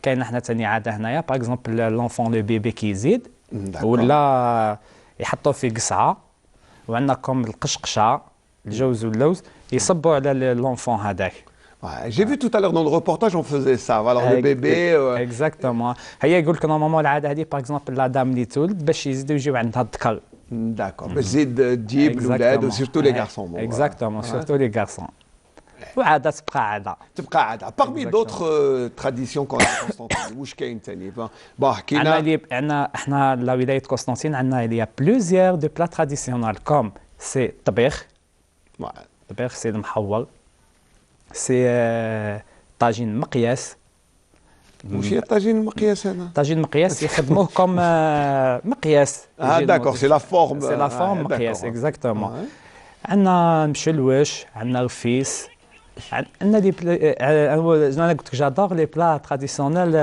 par exemple, l'enfant, le bébé qui zid. Ou là, يحطوا في قصعة. وعندنا comme القشقشة. الجوز واللوز يصبوا على l'enfant هذاك.
J'ai vu tout à l'heure dans le reportage, on faisait ça. Alors le bébé.
Exactement. هي يقول لك نورمالمون العاده هذه باغ اكزومبل لا دام اللي تولد باش يزيدوا يجيو عندها الذكر.
D'accord. باش تزيد تجيب الاولاد surtout les garçons.
Exactement, surtout les garçons. وعاده تبقى عاده.
تبقى عاده. Parmi d'autres traditions qu'on a Constantine, واش كاين ثاني؟ bon حكينا.
عندنا احنا لا ولايه قسطنطين عندنا il y a plusieurs de plats traditionnels comme c'est الطبيخ. الطبيخ سي المحور. سي طاجين مقياس.
واش هي طاجين المقياس هذا؟
طاجين مقياس يخدموه كوم مقياس.
داكور سي لا فورم.
سي لا فورم مقياس اكزاكتومون. عندنا مشلوش، عندنا رفيس، عندنا لي انا قلت لك جادور لي بلا تراديسيونيل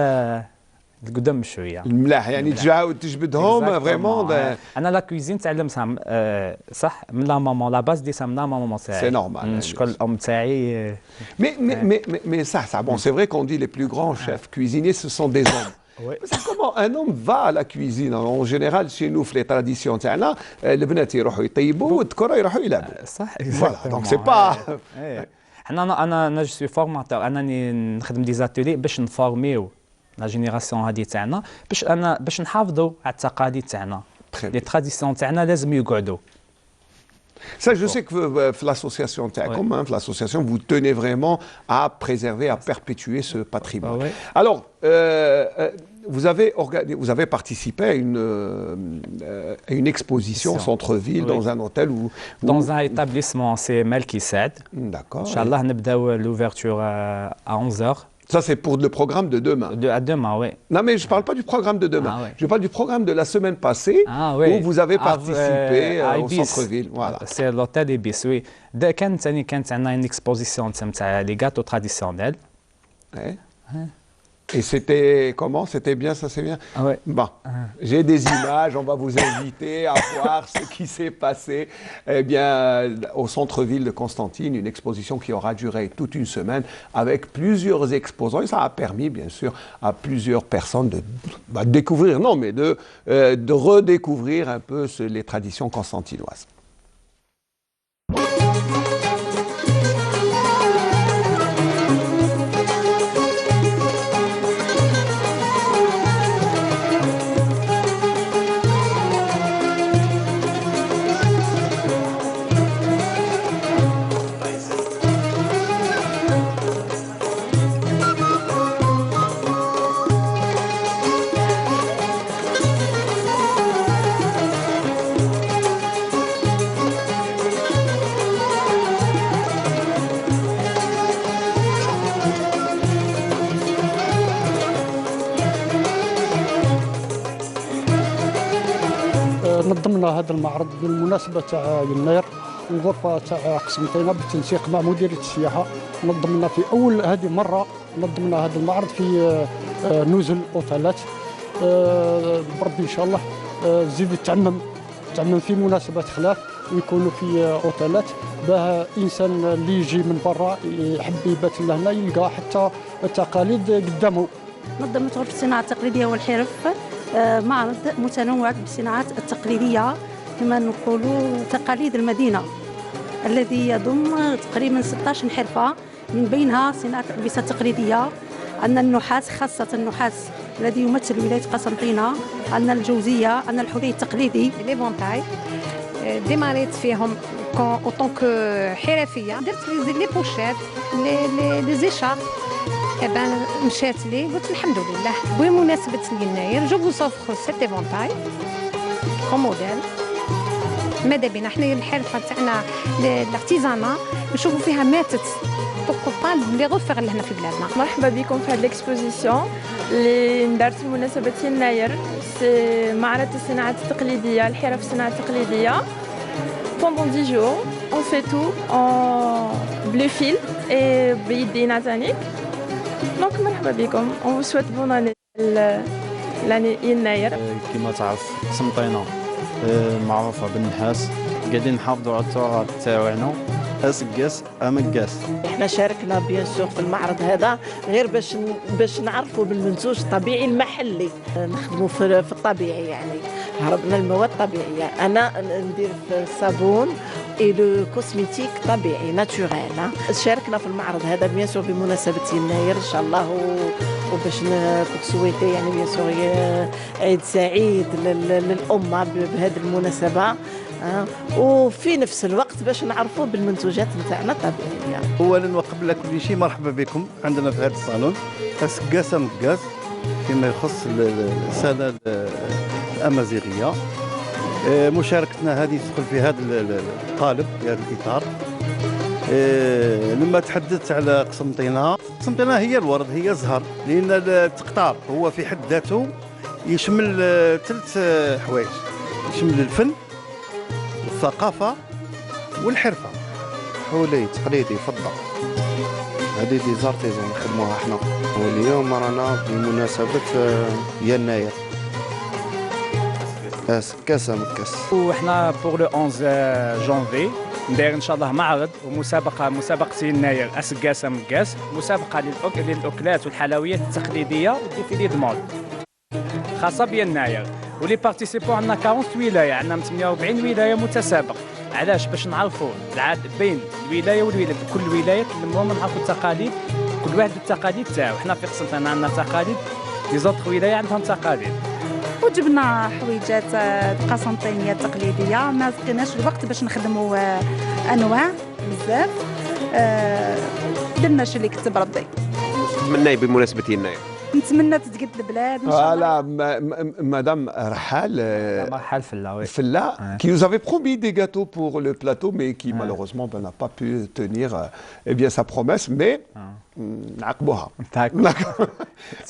القدم شويه.
الملاح يعني تجبدهم فريمون.
انا لا كويزين تعلمتها صح من لا ماما لا باز ديسها من لا ماما تاعي.
سي نورمال.
نشكر الام تاعي.
Mais ça, bon, c'est vrai qu'on dit les plus grands chefs cuisiniers, ce sont des hommes. Oui. C'est comment un homme va à la cuisine. En général, chez nous, les traditions, les بنات يروحوا يطيبوا والذكور يروحوا يلعبوا.
صح.
Voilà, donc c'est pas.
انا جو سوي فورماتور، انني نخدم دي زاتولي باش نفورميو لا جينيراسيون هادي تاعنا، باش نحافظوا على التقاليد تاعنا، لي تراديسيون تاعنا لازم يقعدوا.
Ça, je sais que l'association TEACOM, l'association, vous tenez vraiment à préserver, à perpétuer ce patrimoine. Alors, vous avez participé à une exposition centre-ville dans un hôtel ou
dans un établissement CML qui cède.
D'accord.
Inch'Allah, نبداو l'ouverture à 11h.
Ça, c'est pour le programme de demain.
À demain, oui.
Non, mais je ne parle pas du programme de demain. Je parle du programme de la semaine passée où vous avez participé au centre-ville. Voilà.
C'est l'hôtel Ibis, oui. كانت عندنا une exposition تاع les gâteaux traditionnels.
Et c'était comment? C'était bien, ça c'est bien? Bon, j'ai des images, on va vous inviter à voir ce qui s'est passé au centre-ville de Constantine, une exposition qui aura duré toute une semaine avec plusieurs exposants et ça a permis bien sûr à plusieurs personnes de découvrir, non mais de redécouvrir un peu les traditions constantinoises.
نظمنا هذا المعرض بالمناسبة تاع يناير، الغرفة تاع قسنطينة بالتنسيق مع مديرية السياحة نظمنا في أول هذه مرة نظمنا هذا المعرض في نزل أوتيلات بربي إن شاء الله زيد تعمم في مناسبات خلاف ويكونوا في أوتيلات باه إنسان اللي يجي من برا يحب يبات لهنا يلقى حتى التقاليد قدامه.
نظمت غرفة الصناعة التقليدية والحرف معرض متنوع بالصناعات التقليدية كما نقولوا تقاليد المدينة الذي يضم تقريبا 16 حرفة من بينها صناعة الألبسة التقليدية. عندنا النحاس خاصة النحاس الذي يمثل ولاية قسنطينة، عندنا الجوزية، عندنا الحلي التقليدي.
لي فونتاي ديماريت فيهم اوطون كو حرفية، درت لي بوشيت لي زيشارب مشات لي قلت الحمد لله. بمناسبة يناير جو فو اوفر سيت ايفونتاي كوم موديل. ماذا بينا حنا الحرفة تاعنا الارتيزانا نشوفوا فيها ماتت طقطان لي غوفير لهنا في بلادنا.
مرحبا بكم في هذه الاكسبوزيسيون اللي دارت بمناسبة يناير. سي معرض الصناعات التقليدية، الحرف الصناعة التقليدية. Pendant 10 jours, on fait tout en bleu fil et بيدينا تانيك. دونك مرحبا بكم، اون سويت بون اني لاني يناير.
كما تعرف قسنطينة معروفة بالنحاس، قاعدين نحافظوا على التراث تاعنا اسقاس امقاس.
احنا شاركنا بيان سور في المعرض هذا غير باش نعرفوا بالمنتوج الطبيعي المحلي، نخدموا في الطبيعي يعني هربنا المواد الطبيعية. انا ندير في الصابون اي لو كوسميتيك طبيعي ناتوريل. شاركنا في المعرض هذا بيان سور بمناسبة يناير ان شاء الله وباش سويتي يعني بيان سور عيد سعيد للأمة بهذه المناسبة، وفي نفس الوقت باش نعرفوا بالمنتوجات نتاعنا الطبيعيه.
اولا وقبل كل شيء مرحبا بكم عندنا في هذا الصالون اسقاس مقاس فيما يخص السنه الامازيغيه. مشاركتنا هذه تدخل في هذا القالب في هذا الاطار. لما تحدثت على قسنطينه هي الورد، هي الزهر، لان التقطار هو في حد ذاته يشمل 3 حوايج، يشمل الفن الثقافة والحرفة.
حولي تقليدي فضة، هذه دي زارتيزون نخدموها احنا، واليوم رانا بمناسبة يناير كاسة مكاس.
وحنا بور لو 11 جانفي ندير ان شاء الله معرض مسابقة يناير اسقاسة مكاس، مسابقة للأكلات والحلويات التقليدية والديفيلي دو مود خاصة بيناير. ولي بارتيسيبون عندنا 40 ولاية، عندنا 48 ولاية متسابق. علاش باش نعرفوا العاد بين الولايه والولايه كل ولايه المهم نعرفوا التقاليد كل واحد بالتقاليد تاعو. حنا في قسنطينه عندنا تقاليد لي زوطخ ولايه عندهم تقاليد.
وجبنا حويجات قسنطينيه تقليديه ما لقيناش الوقت باش نخدموا انواع بزاف درنا شي اللي كتب ربي.
نتمنى بمناسبه يناير
نتمنى تتقد البلاد ان شاء الله.
Madame Rahal, qui nous avait promis des gâteaux pour le plateau, mais qui malheureusement n'a pas pu tenir bien sa promesse, mais D'accord.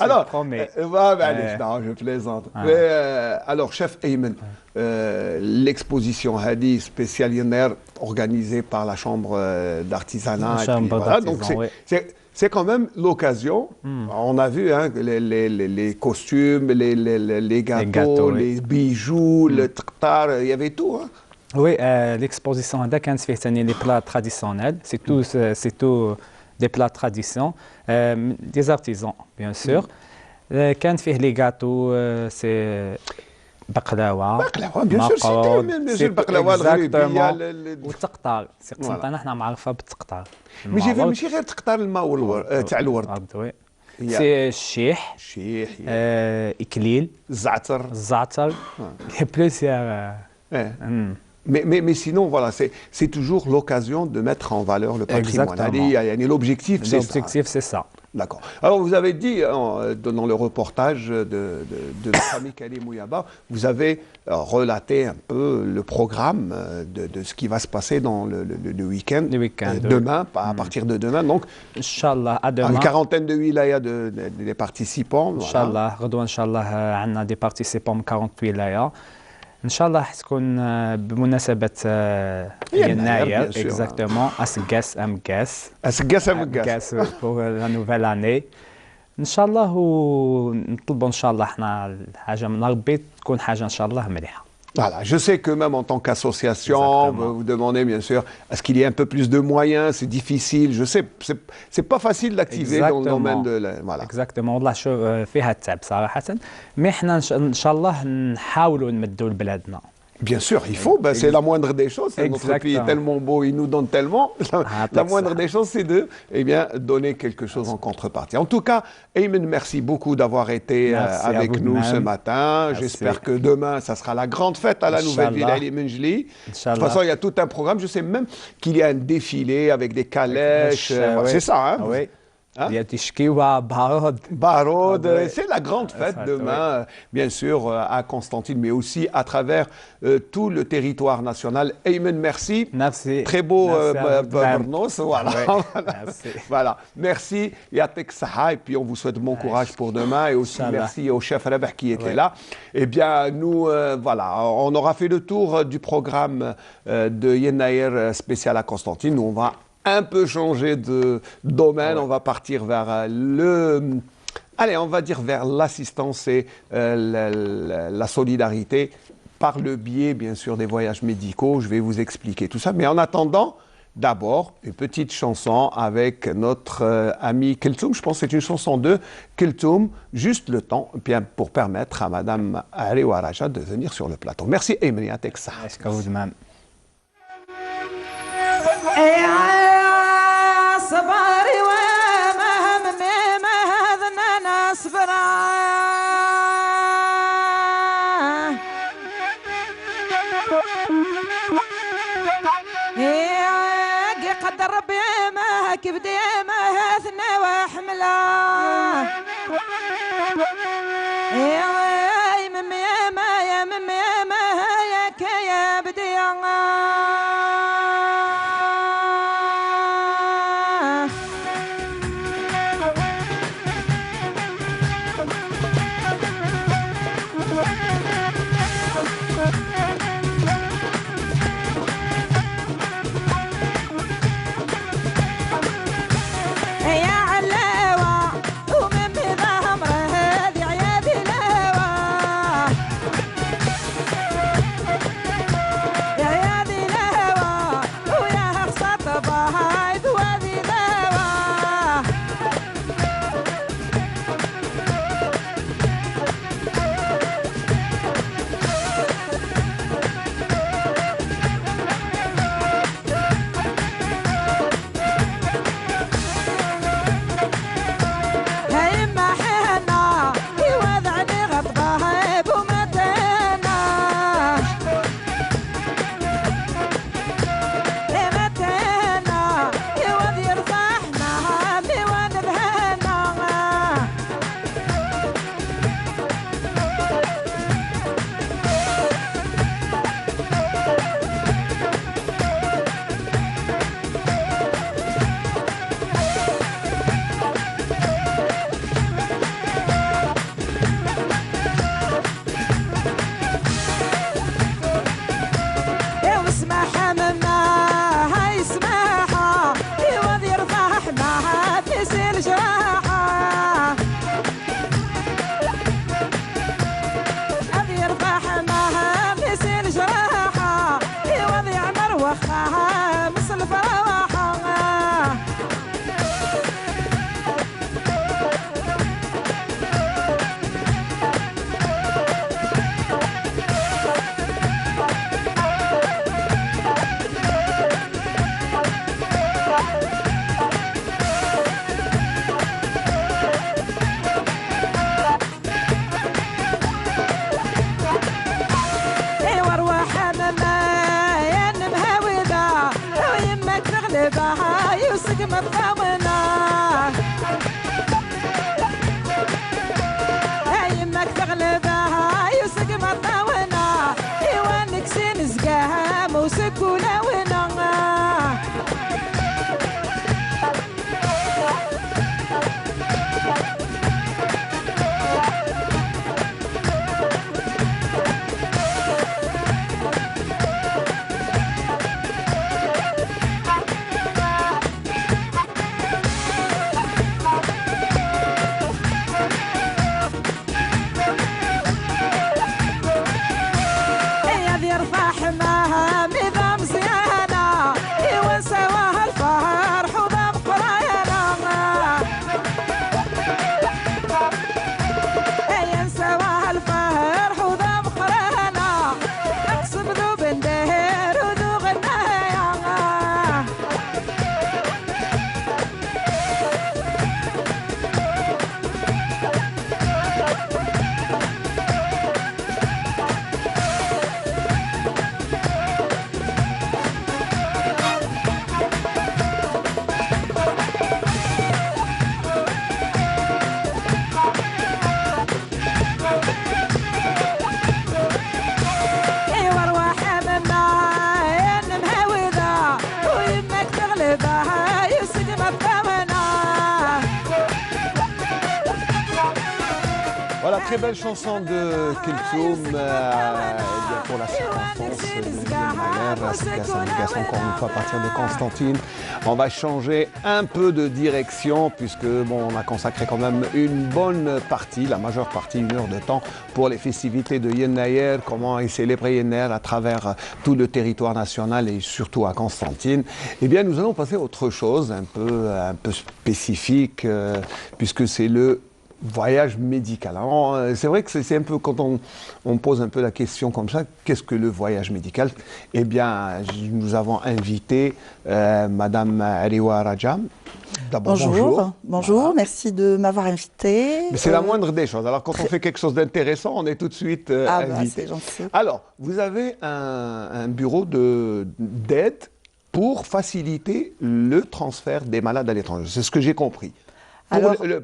Alors, non, je plaisante. Mais, alors, chef Ayman, l'exposition Hadi spéciale Yennayer organisée par la chambre d'artisanat, voilà, donc c'est quand même l'occasion. On a vu hein, les costumes, les gâteaux, les bijoux, le tqtar, il y avait tout. Hein.
Oui, l'exposition Hadi كانت فيه ثاني les plats traditionnels, c'est tout des plats traditionnels, des artisans bien sûr. كانت فيه les gâteaux, c'est بقلاوه
بيان سور سي البقلاوه الغريبيه
والتقطار سي قسنطينه حنا معروفه بالتقطار
ماشي غير تقطار الماء والورد تاع الورد
سي الشيح اكليل الزعتر لي بلوسيير
Mais sinon, voilà, c'est toujours l'occasion de mettre en valeur le patrimoine. L'objectif,
c'est ça.
D'accord. Alors, vous avez dit, dans le reportage de la famille Kali Mouyaba, vous avez relaté un peu le programme de ce qui va se passer dans le week-end. Demain, à partir de demain. Donc,
Inch'Allah, à demain.
Une quarantaine de wilayas des participants.
Inch'Allah, Inch'Allah, on a des participants de 40 wilayas. ان شاء الله حتكون بمناسبه يناير اكزاكتومون اسكاس امكاس بور لا نوفيل اني ان شاء الله ونطلبوا ان شاء الله حنا حاجه من ربي تكون حاجه ان شاء الله مليحه.
Voilà, je sais que même en tant qu'association, vous demandez bien sûr à ce qu'il y ait un peu plus de moyens, c'est difficile, je sais, c'est pas facile d'activer dans le domaine de la... Voilà.
Exactement, والله شوف فيها التعب صراحة، mais احنا ان شاء الله نحاولوا نمدوا لبلادنا.
Bien sûr, il faut, c'est la moindre des choses. Notre pays est tellement beau, il nous donne tellement. La moindre des choses, c'est de donner quelque chose en contrepartie. En tout cas, Ayman, merci beaucoup d'avoir été avec nous ce matin. J'espère que demain, ça sera la grande fête à la nouvelle ville Ali Menjli. De toute façon, il y a tout un programme. Je sais même qu'il y a un défilé avec des calèches. C'est ça, hein?
Oui. Barod,
c'est la grande fête demain, bien sûr, à Constantine, mais aussi à travers tout le territoire national. Ayman, merci.
Merci.
Très beau Barnos. Voilà. Merci. Voilà. Merci. Yatek Saha. Et puis, on vous souhaite bon courage pour demain. Et aussi, merci au chef Rabah qui était là. Eh bien, nous, voilà, on aura fait le tour du programme de Yennayer spécial à Constantine. Nous, on va un peu changer de domaine, on va partir vers on va dire vers l'assistance et la solidarité par le biais, bien sûr, des voyages médicaux. Je vais vous expliquer tout ça. Mais en attendant, d'abord, une petite chanson avec notre ami Keltoum. Je pense que c'est une chanson de Keltoum, juste le temps bien pour permettre à Madame Arewa Raja de venir sur le plateau. Merci, Emily Ateksa.
صباري وما همي ما هذنا نصبرا هي قدر ربي ما كبدي ما هذنا وحملا يا ممي يا ممي ما يا كيا بدي يا علاوة ومن ذا همره هذه عيادي لاوة تغلبها يوسق مطاونا يمك تغلبها يوسق مطاونا ايوانك سين زقاها موسك ولونا
Voilà, très belle chanson de Kulthum pour la circonstance de encore une fois à partir de Constantine. On va changer un peu de direction puisque bon, on a consacré quand même une bonne partie, la majeure partie, 1 heure de temps pour les festivités de Yen Nayer, comment ils célébraient Yen Nayer à travers tout le territoire national et surtout à Constantine. Eh bien, nous allons passer à autre chose, un peu spécifique, puisque c'est le voyage médical. C'est vrai que c'est un peu, quand on pose un peu la question comme ça, qu'est-ce que le voyage médical? Eh bien, nous avons invité Madame Ariwa Raja.
Bonjour. Bonjour, merci de m'avoir invité.
Mais c'est la moindre des choses. Alors, quand on fait quelque chose d'intéressant, on est tout de suite invité.
C'est gentil.
Alors, vous avez un bureau d'aide pour faciliter le transfert des malades à l'étranger. C'est ce que j'ai compris.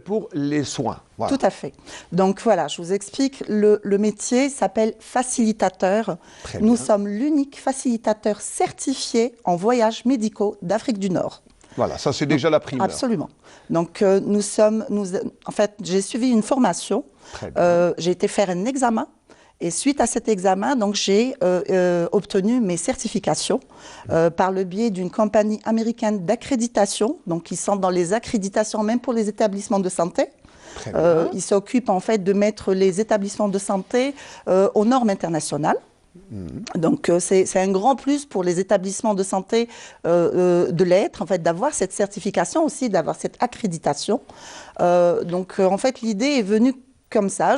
Pour les soins.
Voilà. Tout à fait. Donc voilà, je vous explique. Le métier s'appelle facilitateur. Nous sommes l'unique facilitateur certifié en voyages médicaux d'Afrique du Nord.
Voilà, ça c'est déjà la primeur.
Absolument. Donc en fait, j'ai suivi une formation. J'ai été faire un examen. Et suite à cet examen, donc j'ai obtenu mes certifications par le biais d'une compagnie américaine d'accréditation. Donc ils sont dans les accréditations même pour les établissements de santé. Ils s'occupent en fait de mettre les établissements de santé aux normes internationales. Donc c'est un grand plus pour les établissements de santé de l'être, en fait, d'avoir cette certification aussi, d'avoir cette accréditation. Donc en fait, l'idée est venue comme ça.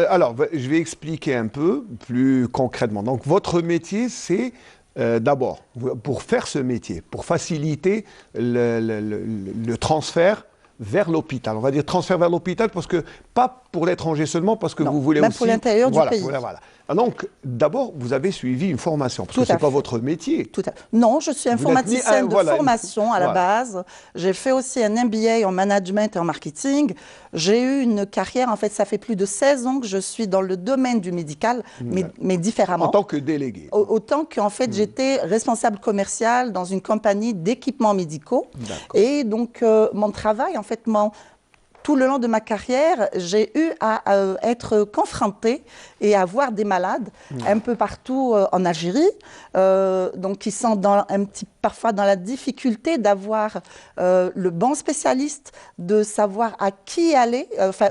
Alors, je vais expliquer un peu plus concrètement. Donc, votre métier, c'est d'abord, pour faire ce métier, pour faciliter le transfert vers l'hôpital. On va dire transfert vers l'hôpital parce que, pas pour l'étranger seulement, parce que vous voulez
même
aussi...
pour l'intérieur du pays.
Voilà. Donc, d'abord, vous avez suivi une formation, parce que ce n'est pas votre métier.
Tout à fait. Non, je suis informaticienne de formation à la base. J'ai fait aussi un MBA en management et en marketing. J'ai eu une carrière, en fait, ça fait plus de 16 ans que je suis dans le domaine du médical, mais différemment.
En tant que délégué.
Autant qu'en fait, j'étais responsable commercial dans une compagnie d'équipements médicaux. Et donc, mon travail, en fait, tout le long de ma carrière, j'ai eu à être confrontée et à voir des malades un peu partout en Algérie, donc qui sont parfois dans la difficulté d'avoir le bon spécialiste, de savoir à qui aller,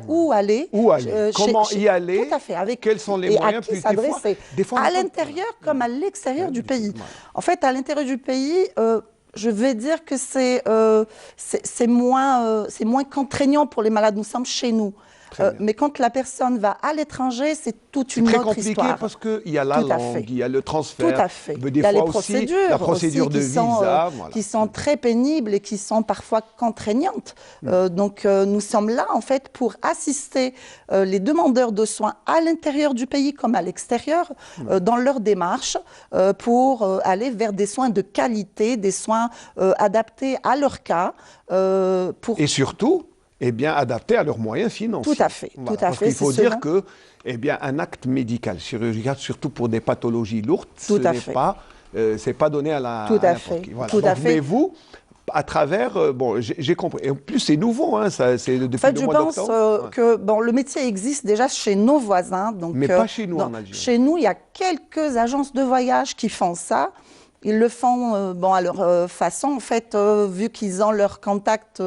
où aller.
Comment y aller.
Tout à fait.
Quels sont les moyens,
à qui s'adresser. À l'intérieur comme à l'extérieur du pays. En fait, à l'intérieur du pays... je vais dire que c'est moins contraignant pour les malades. Nous sommes chez nous. Mais quand la personne va à l'étranger, c'est toute une autre histoire.
C'est très compliqué parce qu'il y a la langue, il y a le transfert.
Tout à fait.
Des
il y a
fois
les procédures,
aussi, la procédure de visa.
Qui sont très pénibles et qui sont parfois contraignantes. Donc nous sommes là en fait pour assister les demandeurs de soins à l'intérieur du pays comme à l'extérieur dans leur démarche pour aller vers des soins de qualité, des soins adaptés à leur cas.
Et surtout, adaptés à leurs moyens financiers.
Tout à fait.
Voilà.
Tout à
Parce
fait.
qu'il faut dire que un acte médical, chirurgical, surtout pour des pathologies lourdes, c'est pas donné à la.
Tout à fait.
Voilà.
Tout à fait.
Mais vous, à travers, j'ai compris. Et en plus, c'est nouveau, hein, c'est depuis le mois d'octobre.
Je pense que le métier existe déjà chez nos voisins. Donc,
mais pas chez nous en Algérie.
Chez nous, il y a quelques agences de voyage qui font ça. Ils le font à leur façon, en fait, vu qu'ils ont leur contact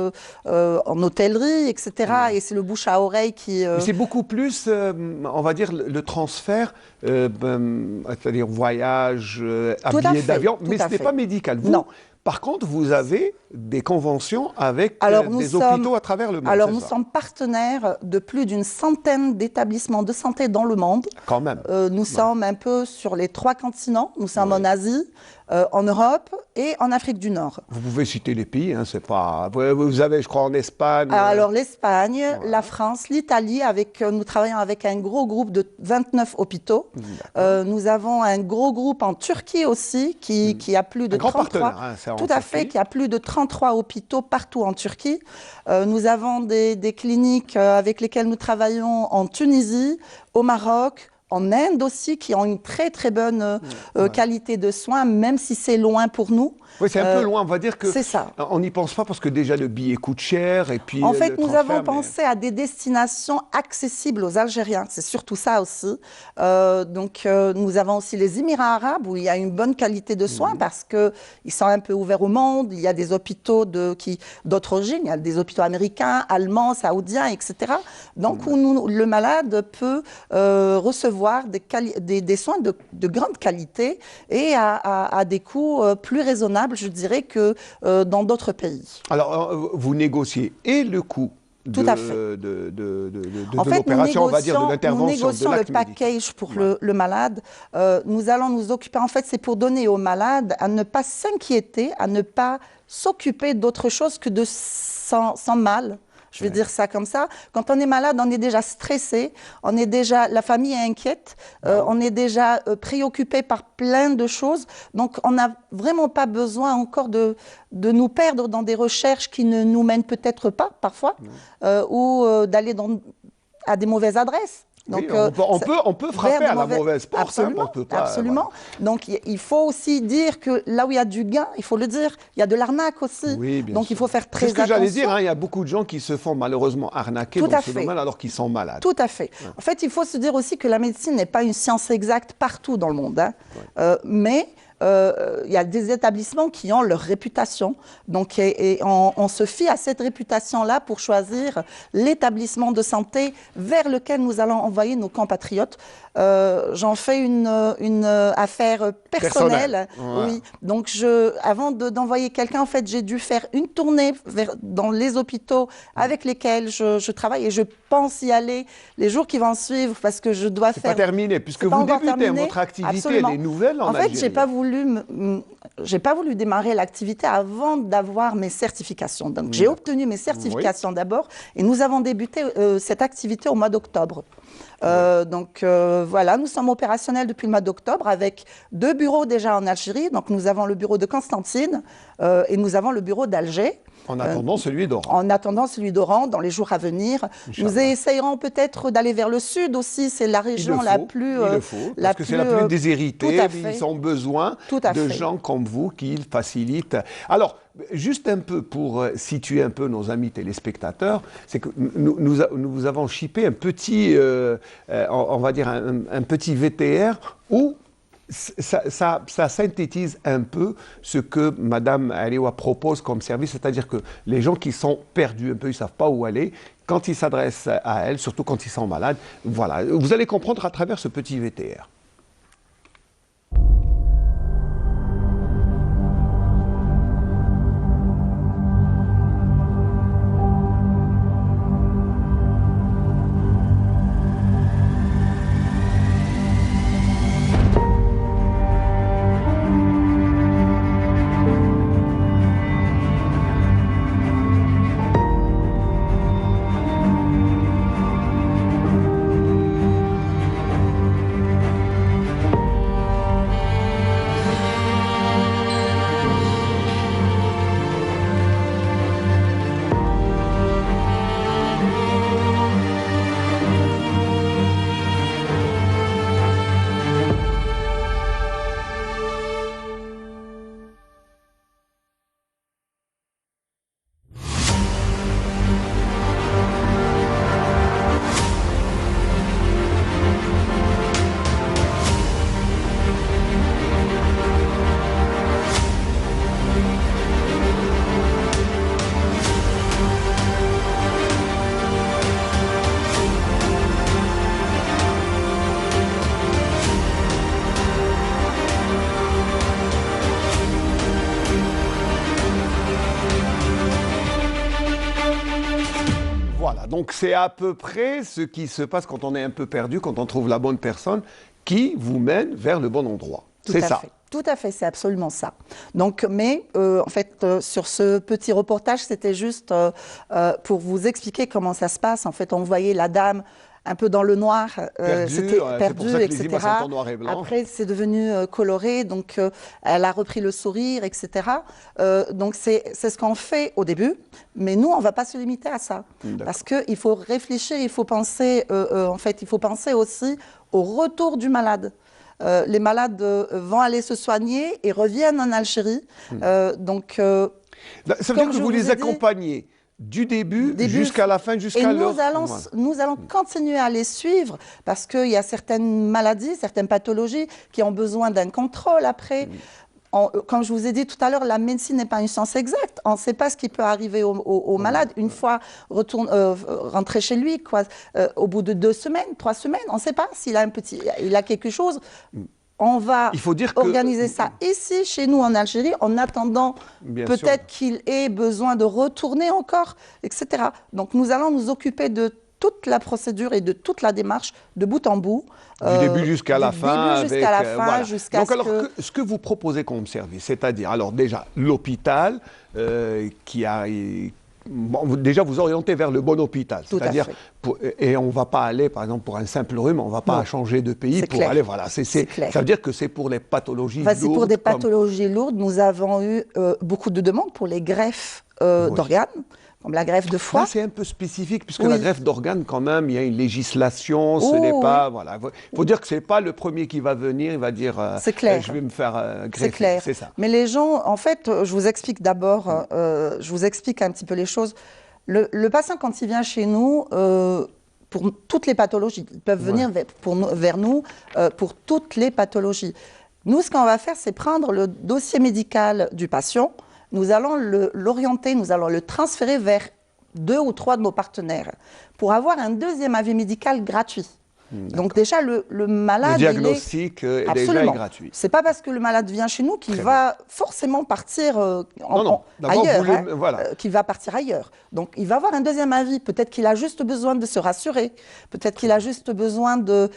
en hôtellerie, etc. Et c'est le bouche à oreille qui...
Mais c'est beaucoup plus, on va dire, le transfert, c'est-à-dire voyage, billet d'avion, mais ce n'est pas médical. Vous,
non.
Par contre, vous avez des conventions avec des hôpitaux à travers le monde.
Alors, nous sommes partenaires de plus d'une centaine d'établissements de santé dans le monde.
Quand même.
Nous sommes un peu sur les 3 continents. Nous sommes en Asie, en Europe et en Afrique du Nord.
Vous pouvez citer les pays, hein, c'est pas... Vous avez, je crois, en Espagne...
Alors, l'Espagne, la France, l'Italie, nous travaillons avec un gros groupe de 29 hôpitaux. Nous avons un gros groupe en Turquie aussi, qui a plus de 33... Tout à fait, qui a plus de 33 hôpitaux partout en Turquie. Nous avons des cliniques avec lesquelles nous travaillons en Tunisie, au Maroc, en Inde aussi, qui ont une très très bonne qualité de soins, même si c'est loin pour nous.
Oui, c'est un peu loin, on va dire que...
C'est ça.
On n'y pense pas parce que déjà le billet coûte cher et puis...
En fait, nous avons pensé à des destinations accessibles aux Algériens, c'est surtout ça aussi. Nous avons aussi les Émirats arabes où il y a une bonne qualité de soins parce qu'ils sont un peu ouverts au monde. Il y a des hôpitaux d'autres origines, il y a des hôpitaux américains, allemands, saoudiens, etc. Donc, où le malade peut recevoir des soins de grande qualité et à des coûts plus raisonnables, je dirais, que dans d'autres pays.
Alors, vous négociez et le coût de l'opération, on va dire, de l'intervention.
Nous négocions le package pour le malade. Nous allons nous occuper, en fait, c'est pour donner au malade à ne pas s'inquiéter, à ne pas s'occuper d'autre chose que de son mal. Je vais dire ça comme ça. Quand on est malade, on est déjà stressé, la famille est inquiète, on est déjà préoccupé par plein de choses. Donc, on n'a vraiment pas besoin encore de nous perdre dans des recherches qui ne nous mènent peut-être pas, parfois, ou d'aller à des mauvaises adresses. Donc,
oui, on peut frapper à la mauvaise porte.
Absolument,
on peut pas,
absolument. Voilà. Donc, il faut aussi dire que là où il y a du gain, il faut le dire, il y a de l'arnaque aussi.
Oui, bien
donc,
sûr.
Il faut faire très attention.
C'est ce que j'allais dire, hein, il y a beaucoup de gens qui se font malheureusement arnaquer dans ce domaine alors qu'ils sont malades.
Tout à fait. Ouais. En fait, il faut se dire aussi que la médecine n'est pas une science exacte partout dans le monde. Hein. Mais... il y a des établissements qui ont leur réputation. Donc, on se fie à cette réputation-là pour choisir l'établissement de santé vers lequel nous allons envoyer nos compatriotes. J'en fais une affaire personnelle. Ouais. Oui. Donc, avant d'envoyer quelqu'un, en fait, j'ai dû faire une tournée dans les hôpitaux avec lesquels je travaille et je pense y aller les jours qui vont suivre parce que je dois faire...
C'est pas terminé, puisque vous débutez votre activité, elle est nouvelle en Algérie.
En fait, j'ai pas voulu démarrer l'activité avant d'avoir mes certifications. Donc, j'ai obtenu mes certifications d'abord et nous avons débuté cette activité au mois d'octobre. Voilà, nous sommes opérationnels depuis le mois d'octobre avec 2 bureaux déjà en Algérie. Donc, nous avons le bureau de Constantine et nous avons le bureau d'Alger.
En attendant celui d'Oran.
En attendant celui d'Oran dans les jours à venir. Nous essayerons peut-être d'aller vers le sud aussi. C'est la région la plus...
Il le faut, parce que c'est la plus déshéritée. Ils ont besoin de gens comme vous qui facilitent. Alors, juste un peu pour situer un peu nos amis téléspectateurs, c'est que nous avons shippé un petit, on va dire un petit VTR où ça synthétise un peu ce que Madame Aliwa propose comme service, c'est-à-dire que les gens qui sont perdus un peu, ils ne savent pas où aller, quand ils s'adressent à elle, surtout quand ils sont malades, voilà, vous allez comprendre à travers ce petit VTR. Voilà, donc c'est à peu près ce qui se passe quand on est un peu perdu, quand on trouve la bonne personne qui vous mène vers le bon endroit. C'est ça.
Tout à fait, c'est absolument ça. Donc, mais en fait, sur ce petit reportage, c'était juste pour vous expliquer comment ça se passe. En fait, on voyait la dame un peu dans le noir, c'était perdu, etc. Après, c'est devenu coloré, donc elle a repris le sourire, etc. Donc, c'est ce qu'on fait au début, mais nous, on ne va pas se limiter à ça. Parce qu'il faut réfléchir, il faut penser, en fait, il faut penser aussi au retour du malade. Les malades vont aller se soigner et reviennent en Algérie. Donc,
ça veut dire que vous les accompagnez du début jusqu'à la fin, jusqu'à l'heure.
Nous allons continuer à les suivre parce qu'il y a certaines maladies, certaines pathologies qui ont besoin d'un contrôle après. Comme je vous ai dit tout à l'heure, la médecine n'est pas une science exacte. On ne sait pas ce qui peut arriver au malade une fois rentré chez lui, quoi, au bout de 2 semaines, 3 semaines. On ne sait pas s'il a il a quelque chose. On va organiser ça ici, chez nous en Algérie, en attendant peut-être qu'il ait besoin de retourner encore, etc. Donc nous allons nous occuper de toute la procédure et de toute la démarche de bout en bout.
Du début jusqu'à la fin.
Voilà.
Donc alors, ce que vous proposez comme service, c'est-à-dire, alors déjà, l'hôpital qui a... Bon, déjà, vous orientez vers le bon hôpital. C'est-à-dire, et on ne va pas aller, par exemple, pour un simple rhume, on ne va pas changer de pays pour aller... Voilà, ça veut dire que c'est pour les pathologies lourdes.
C'est pour des pathologies lourdes. Nous avons eu beaucoup de demandes pour les greffes d'organes, comme la greffe de foie.
Là, c'est un peu spécifique, puisque la greffe d'organes, quand même, il y a une législation, ce n'est pas... Voilà. Il faut dire que ce n'est pas le premier qui va venir, il va dire je vais me faire greffer. C'est clair. C'est ça.
Mais les gens, en fait, je vous explique d'abord, je vous explique un petit peu les choses. Le patient, quand il vient chez nous, pour toutes les pathologies, ils peuvent venir vers nous pour toutes les pathologies. Nous, ce qu'on va faire, c'est prendre le dossier médical du patient. Nous allons l'orienter, nous allons le transférer vers 2 ou 3 de nos partenaires pour avoir un deuxième avis médical gratuit. Donc déjà, le malade...
Le diagnostic est déjà gratuit.
Ce n'est pas parce que le malade vient chez nous qu'il va forcément partir ailleurs. Qu'il va partir ailleurs. Donc il va avoir un deuxième avis. Peut-être qu'il a juste besoin de se rassurer. Peut-être qu'il a juste besoin de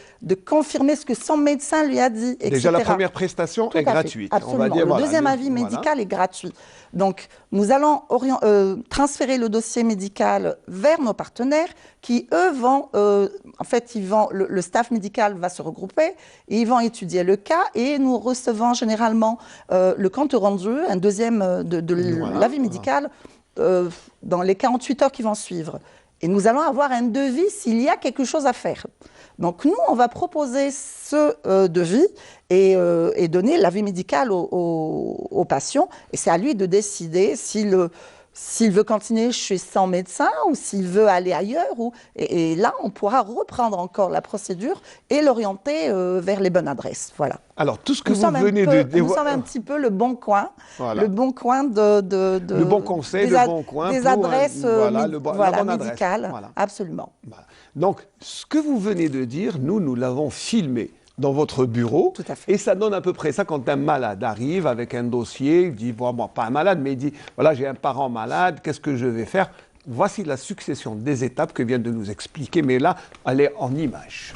confirmer ce que son médecin lui a dit, etc.
Déjà, la première prestation est gratuite.
Absolument. On va dire, le deuxième avis médical est gratuit. Donc nous allons transférer le dossier médical vers nos partenaires qui, eux, vont... en fait, le staff médical va se regrouper et ils vont étudier le cas et nous recevons généralement le compte rendu, un deuxième de l'avis médical dans les 48 heures qui vont suivre. Et nous allons avoir un devis s'il y a quelque chose à faire. Donc nous, on va proposer ce devis et donner l'avis médical au patient. Et c'est à lui de décider s'il veut continuer chez son médecin ou s'il veut aller ailleurs. Et là, on pourra reprendre encore la procédure et l'orienter vers les bonnes adresses. Voilà.
Alors, tout ce que vous venez de dire...
Nous sommes un petit peu le bon coin,
le
bon coin
le bon conseil, le bon coin
des
pour
adresses
la bonne
médicales.
Adresse. Voilà.
Absolument.
Voilà. Donc, ce que vous venez de dire, nous l'avons filmé dans votre bureau.
Tout à fait.
Et ça donne à peu près ça quand un malade arrive avec un dossier, il dit, bon, pas un malade, mais il dit, voilà, j'ai un parent malade, qu'est-ce que je vais faire? Voici la succession des étapes que vient de nous expliquer, mais là, elle est en images.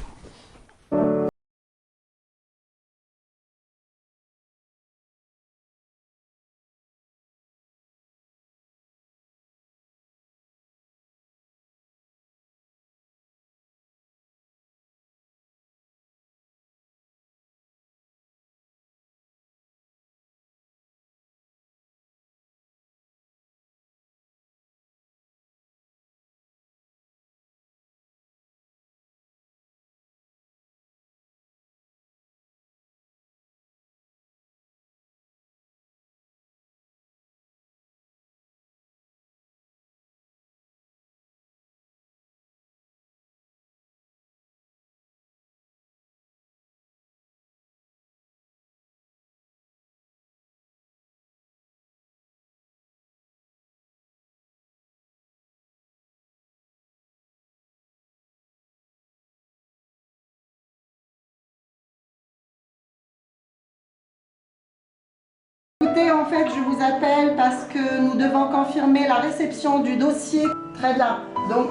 Écoutez, en fait, je vous appelle parce que nous devons confirmer la réception du dossier Très bien. Donc,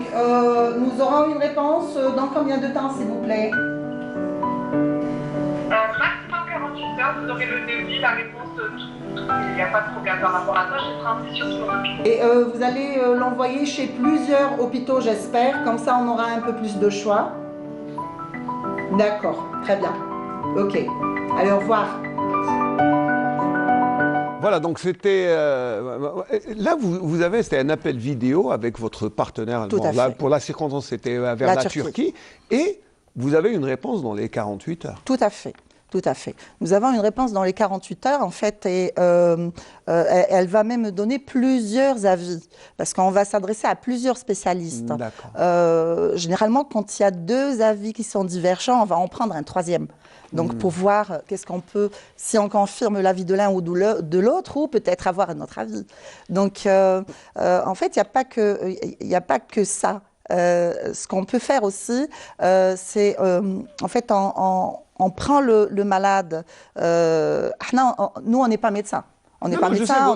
nous aurons une réponse dans combien de temps, s'il vous plaît?
Maximum 48 heures, vous aurez le devis, la réponse, il n'y a pas de problème par rapport à ça, je serai ainsi sur tout mon hôpital.
Et vous allez l'envoyer chez plusieurs hôpitaux, j'espère, comme ça on aura un peu plus de choix. D'accord, très bien. Ok, allez, au revoir.
Voilà, donc c'était... là, vous avez, c'était un appel vidéo avec votre partenaire.
Tout à fait.
Là, pour la circonstance, c'était vers la Turquie. Et vous avez une réponse dans les 48 heures.
Tout à fait. Tout à fait. Nous avons une réponse dans les 48 heures, en fait, et elle va même donner plusieurs avis, parce qu'on va s'adresser à plusieurs spécialistes. Généralement, quand il y a deux avis qui sont divergents, on va en prendre un troisième. Donc, pour voir qu'est-ce qu'on peut, si on confirme l'avis de l'un ou de l'autre, ou peut-être avoir un autre avis. Donc, en fait, il n'y a pas que ça. Ce qu'on peut faire aussi, c'est, en fait, on prend le malade. Nous, on n'est pas médecin. On n'est pas médecin,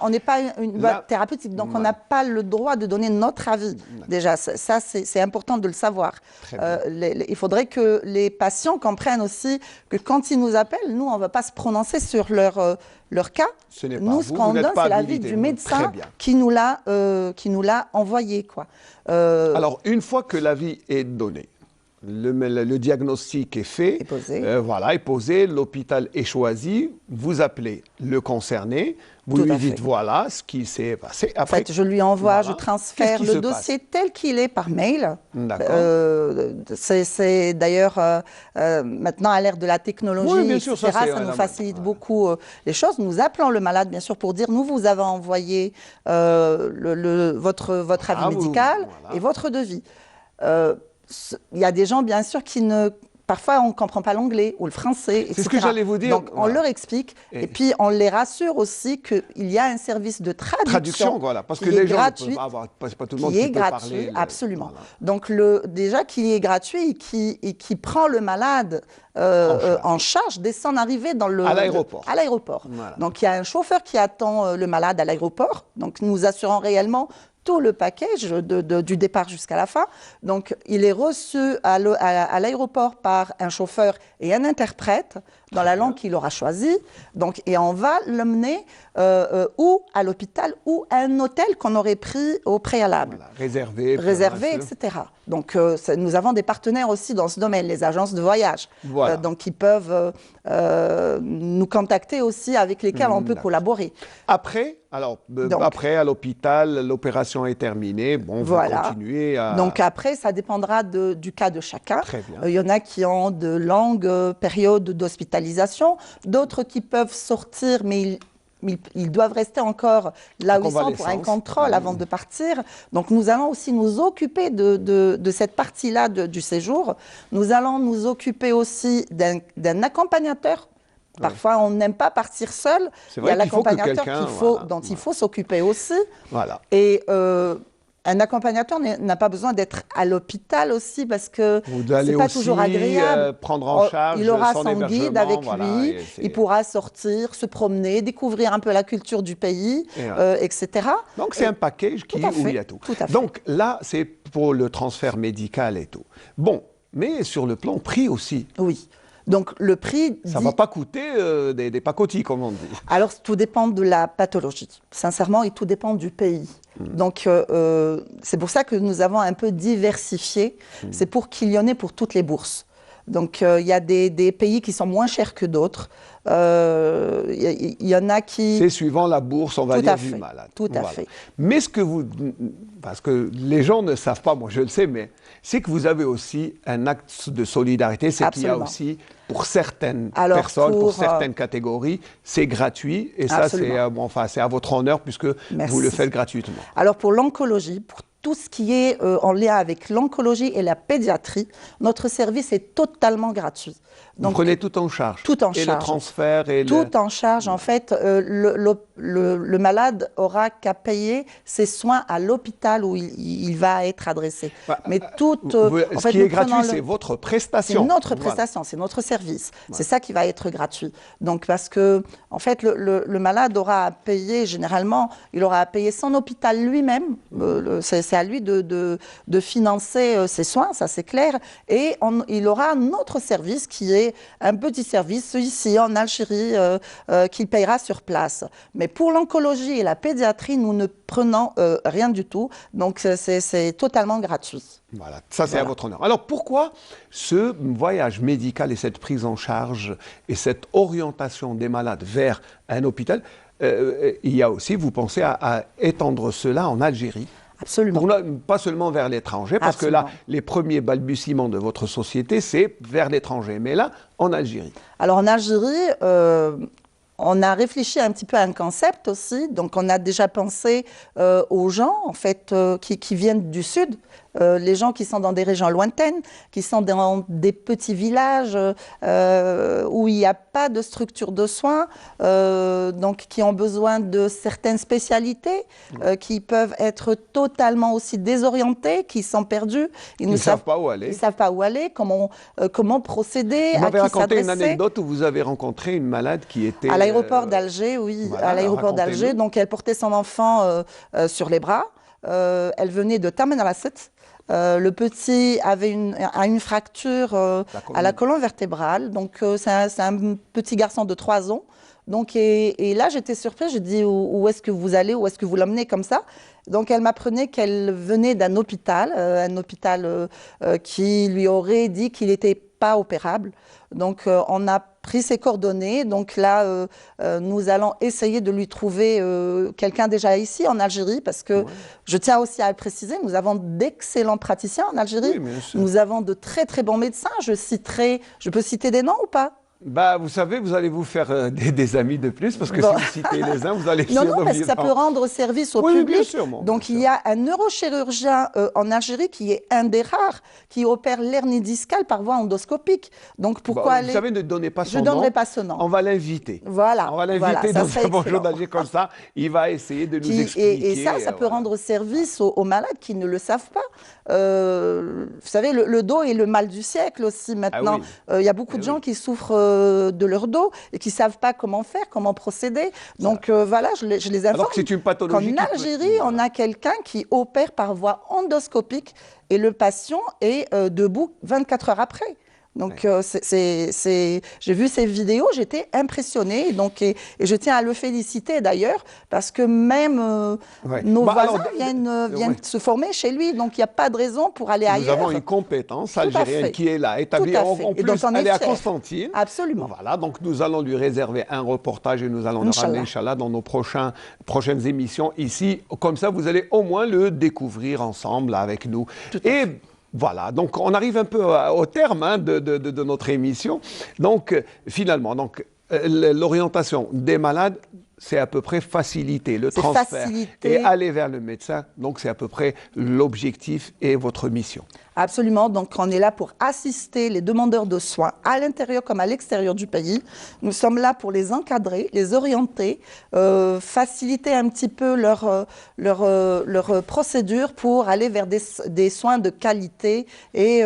on n'est pas une boîte thérapeutique, donc on n'a pas le droit de donner notre avis. Déjà, ça c'est important de le savoir. Il faudrait que les patients comprennent aussi que quand ils nous appellent, nous, on ne va pas se prononcer sur leur cas. Nous, ce qu'on donne, c'est l'avis du médecin qui nous l'a envoyé, quoi.
Alors, une fois que l'avis est donné, le diagnostic est fait, voilà, est posé, l'hôpital est choisi, vous appelez le concerné, vous lui dites voilà ce qui s'est passé. Après,
en fait, je lui envoie, je transfère le dossier tel qu'il est par mail. C'est d'ailleurs maintenant à l'ère de la technologie, etc., ça nous facilite beaucoup les choses. Nous appelons le malade, bien sûr, pour dire nous vous avons envoyé votre avis médical et votre devis. Il y a des gens, bien sûr, qui ne... Parfois, on ne comprend pas l'anglais ou le français, etc.
C'est ce que j'allais vous dire.
Donc, on leur explique et puis on les rassure aussi qu'il y a un service de traduction
voilà, parce que les gens ne peuvent pas avoir, pas tout le monde qui peut parler.
Absolument. Donc, déjà qu'il est gratuit et qui prend le malade en charge dès son arrivée à l'aéroport. Voilà. Donc, il y a un chauffeur qui attend le malade à l'aéroport. Donc, nous assurons réellement tout le package du départ jusqu'à la fin. Donc, il est reçu à l'aéroport par un chauffeur et un interprète dans la langue qu'il aura choisie. Donc, et on va l'emmener ou à l'hôpital ou à un hôtel qu'on aurait pris au préalable.
Réservé,
etc. Donc, nous avons des partenaires aussi dans ce domaine, les agences de voyage. Donc, ils peuvent nous contacter aussi, avec lesquels on peut collaborer.
Après, après, à l'hôpital, l'opération est terminée. Bon, vous continuez à...
Donc après, ça dépendra du cas de chacun. Il y en a qui ont de longues périodes d'hospitalisation, d'autres qui peuvent sortir, mais ils doivent rester encore là où ils sont pour un contrôle avant de partir. Donc nous allons aussi nous occuper de cette partie-là du séjour. Nous allons nous occuper aussi d'un accompagnateur. Parfois, on n'aime pas partir seul. Il y a l'accompagnateur dont il faut s'occuper aussi. Et un accompagnateur n'a pas besoin d'être à l'hôpital aussi, parce que c'est pas toujours agréable.
Prendre en charge
il aura son guide avec lui, il pourra sortir, se promener, découvrir un peu la culture du pays, etc.
Donc c'est un package où il y a tout. Donc là, c'est pour le transfert médical et tout. Bon, mais sur le plan prix aussi.
Oui. Donc, le prix...
Ça ne va pas coûter des pacotilles, comme on dit.
Alors, tout dépend de la pathologie, sincèrement, et tout dépend du pays. Donc, c'est pour ça que nous avons un peu diversifié. C'est pour qu'il y en ait pour toutes les bourses. Donc, il y a des pays qui sont moins chers que d'autres. Il y en a qui...
C'est suivant la bourse, on va dire, du malade.
Tout à fait.
Mais ce que vous... Parce que les gens ne savent pas, moi je le sais, mais c'est que vous avez aussi un acte de solidarité. C'est qu'il y a aussi, pour certaines personnes, pour certaines catégories, c'est gratuit. Et ça, c'est à votre honneur, puisque vous le faites gratuitement.
Alors, pour l'oncologie, pour tout ce qui est en lien avec l'oncologie et la pédiatrie, notre service est totalement gratuit.
Donc, vous prenez tout en charge.
Tout en charge.
Et le transfert et
tout en charge. En fait, le malade aura qu'à payer ses soins à l'hôpital où il va être adressé. Mais tout.
Ce qui est gratuit, c'est votre prestation.
C'est notre prestation, c'est notre service. C'est ça qui va être gratuit. Donc, parce que, en fait, le malade aura à payer, généralement, il aura à payer son hôpital lui-même. C'est à lui de financer ses soins, ça c'est clair. Et il aura notre service qui est un petit service ici en Algérie qu'il payera sur place. Mais pour l'oncologie et la pédiatrie, nous ne prenons rien du tout. Donc, c'est totalement gratuit.
Voilà, ça c'est à votre honneur. Alors pourquoi ce voyage médical et cette prise en charge et cette orientation des malades vers un hôpital, il y a aussi, vous pensez à étendre cela en Algérie?
Absolument.
Pas seulement vers l'étranger, parce
Absolument.
que là, les premiers balbutiements de votre société, c'est vers l'étranger. Mais là, en Algérie.
Alors en Algérie, on a réfléchi un petit peu à un concept aussi. Donc on a déjà pensé aux gens, en fait, qui viennent du sud. Les gens qui sont dans des régions lointaines, qui sont dans des petits villages où il n'y a pas de structure de soins, donc qui ont besoin de certaines spécialités, qui peuvent être totalement aussi désorientés, qui sont perdus.
Ils ne savent pas où aller.
Ils ne savent pas où aller, comment procéder,
Vous m'avez
à qui
raconté une
s'adresser.
anecdote où vous avez rencontré une malade qui était...
À l'aéroport d'Alger, oui,
voilà,
à l'aéroport d'Alger. Donc elle portait son enfant sur les bras. Elle venait de Tamanrasset. Le petit avait une fracture à la colonne vertébrale. Donc c'est un petit garçon de 3 ans. Donc, et là, j'étais surprise. Je dis, où est-ce que vous allez? Où est-ce que vous l'emmenez comme ça? Donc, elle m'apprenait qu'elle venait d'un hôpital, qui lui aurait dit qu'il n'était pas opérable. Donc, on a pris ses coordonnées. Donc là, nous allons essayer de lui trouver quelqu'un déjà ici en Algérie, parce que je tiens aussi à le préciser, nous avons d'excellents praticiens en Algérie.
Oui, bien sûr.
Nous avons de très très bons médecins. Je peux citer des noms ou pas?
Bah, vous savez, vous allez vous faire des amis de plus, parce que si vous citez les uns, vous allez...
Non, parce que ça peut rendre service au public.
Bien sûr,
donc, il y a un neurochirurgien en Algérie qui est un des rares, qui opère l'hernie discale par voie endoscopique. Donc, pourquoi aller...
Vous savez, ne donnez pas son nom.
Je ne donnerai pas ce nom.
On va l'inviter.
Voilà.
On va l'inviter dans un bonjour d'Alger comme ça. Il va essayer de nous expliquer.
Et ça peut rendre service aux malades qui ne le savent pas. Vous savez, le dos est le mal du siècle aussi maintenant. Il y a beaucoup de gens qui souffrent de leur dos et qui ne savent pas comment faire, comment procéder. Donc voilà, je les informe.
Alors que c'est une pathologie.
Qu'en Algérie, on a quelqu'un qui opère par voie endoscopique et le patient est debout 24 heures après. Donc, j'ai vu ces vidéos, j'étais impressionnée. Donc, et je tiens à le féliciter d'ailleurs, parce que même nos voisins viennent se former chez lui. Donc, il n'y a pas de raison pour aller ailleurs.
Nous avons une compétence algérienne qui est là, établie. En plus, elle est à Constantine.
Absolument.
Voilà, donc nous allons lui réserver un reportage et nous allons le ramener, Inch'Allah, dans nos prochaines émissions ici. Comme ça, vous allez au moins le découvrir ensemble avec nous. Voilà, donc on arrive un peu au terme de notre émission. Donc finalement, l'orientation des malades, c'est à peu près faciliter le transfert et aller vers le médecin. Donc c'est à peu près l'objectif et votre mission.
Absolument, donc on est là pour assister les demandeurs de soins à l'intérieur comme à l'extérieur du pays. Nous sommes là pour les encadrer, les orienter, faciliter un petit peu leur procédure pour aller vers des soins de qualité. Et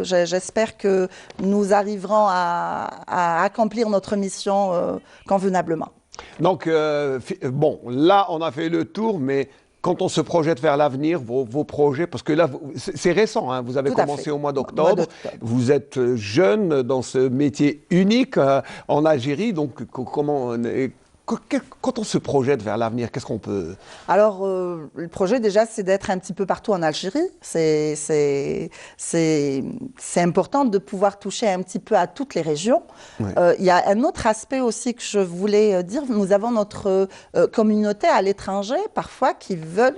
j'espère que nous arriverons à accomplir notre mission convenablement.
Donc, bon, là, on a fait le tour, mais quand on se projette vers l'avenir, vos projets, parce que là, c'est récent, hein, vous avez commencé au mois d'octobre, vous êtes jeune dans ce métier unique en Algérie, donc quand on se projette vers l'avenir, qu'est-ce qu'on peut...
Alors, le projet déjà, c'est d'être un petit peu partout en Algérie. C'est important de pouvoir toucher un petit peu à toutes les régions. Il y a un autre aspect aussi que je voulais dire. Nous avons notre communauté à l'étranger, parfois, ils veulent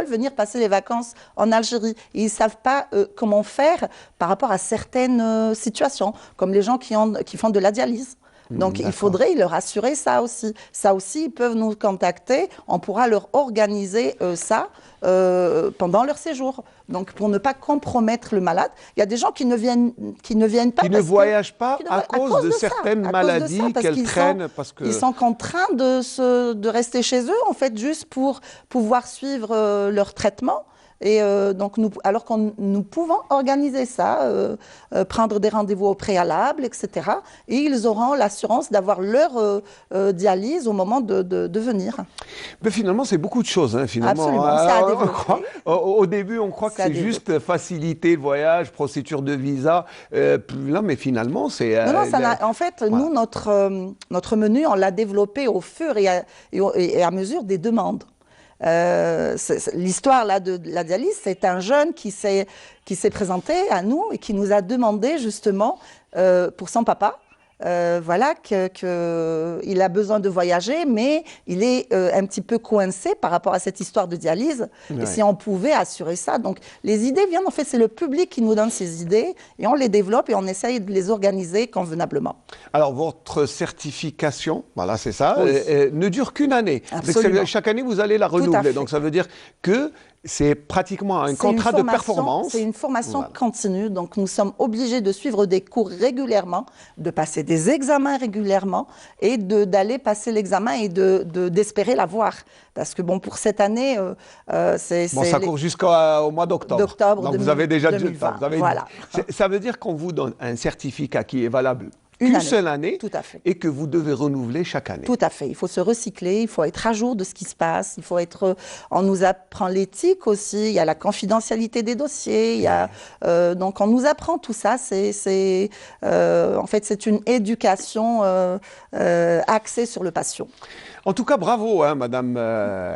venir passer les vacances en Algérie. Et ils ne savent pas comment faire par rapport à certaines situations, comme les gens qui font de la dialyse. Donc il faudrait leur assurer ça aussi. Ça aussi, ils peuvent nous contacter, on pourra leur organiser ça pendant leur séjour. Donc pour ne pas compromettre le malade, il y a des gens qui ne viennent pas.
Qui ne voyagent pas à cause de certaines maladies qu'elles traînent.
Ils sont contraints de rester chez eux, en fait, juste pour pouvoir suivre leur traitement. Et donc, alors que nous pouvons organiser ça, prendre des rendez-vous au préalable, etc. Et ils auront l'assurance d'avoir leur dialyse au moment de venir.
Mais finalement, c'est beaucoup de choses. Hein, finalement.
Absolument, ça a développé.
Au début, on croit que c'est juste faciliter le voyage, procédure de visa. Là, mais finalement, c'est...
Non, en fait, nous, notre menu, on l'a développé au fur et à mesure des demandes. L'histoire là de la dialyse, c'est un jeune qui s'est présenté à nous et qui nous a demandé justement pour son papa, voilà, qu'il a besoin de voyager, mais il est un petit peu coincé par rapport à cette histoire de dialyse. Ouais. Et si on pouvait assurer ça, donc les idées viennent, en fait, c'est le public qui nous donne ces idées et on les développe et on essaye de les organiser convenablement.
Alors votre certification, voilà, c'est ça,
oui.
Ne dure qu'une année. Chaque année, vous allez la renouveler. Donc ça veut dire que c'est pratiquement un contrat de performance.
C'est une formation continue, donc nous sommes obligés de suivre des cours régulièrement, de passer des examens régulièrement et d'aller passer l'examen et d'espérer l'avoir. Parce que bon, pour cette année,
ça court jusqu'au mois d'octobre. Donc vous avez déjà
2020,
vous avez
voilà.
Ça veut dire qu'on vous donne un certificat qui est valable une seule année,
tout à fait.
Et que vous devez renouveler chaque année.
Tout à fait. Il faut se recycler, il faut être à jour de ce qui se passe, il faut être... On nous apprend l'éthique aussi, il y a la confidentialité des dossiers, il y a, donc on nous apprend tout ça. En fait, c'est une éducation axée sur le patient.
En tout cas, bravo, hein, Madame.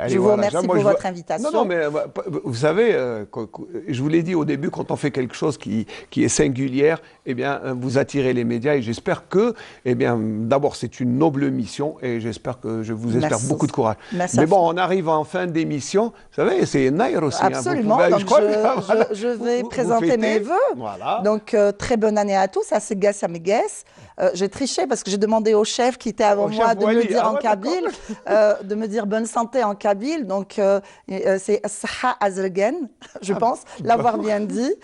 Je vous remercie pour votre invitation.
Non, mais vous savez, je vous l'ai dit au début, quand on fait quelque chose qui est singulière, eh bien, vous attirez les médias et j'espère que, eh bien, d'abord, c'est une noble mission et je vous espère beaucoup de courage.
Merci.
Mais bon, on arrive en fin d'émission. Vous savez, c'est Nair aussi.
Absolument.
Hein,
je vais présenter mes vœux.
Voilà.
Donc, très bonne année à tous. À Seggas, à Megues. J'ai triché parce que j'ai demandé au chef qui était avant moi de me dire en kabyle, de me dire bonne santé en kabyle. Donc, c'est Saha Azregen, je pense, l'avoir bien dit.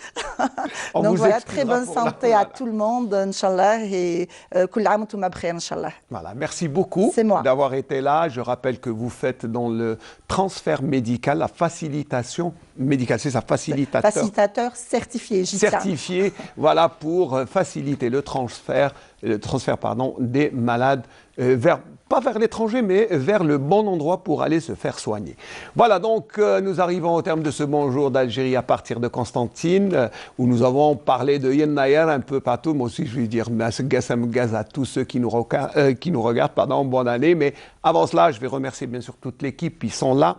Donc voilà, très bonne santé à tout le monde, Inch'Allah, et Kul Aam wa antum bkhair, Inch'Allah.
Voilà, merci beaucoup d'avoir été là. Je rappelle que vous faites dans le transfert médical, la facilitation médicale, c'est ça,
facilitateur certifié,
certifié, voilà, pour faciliter le transfert des malades pas vers l'étranger, mais vers le bon endroit pour aller se faire soigner. Voilà, donc nous arrivons au terme de ce bonjour d'Algérie à partir de Constantine, où nous avons parlé de Yen Nayar un peu partout. Moi aussi, je vais dire Gaz à tous ceux qui nous regardent, bonne année. Mais avant cela, je vais remercier bien sûr toute l'équipe, ils sont là.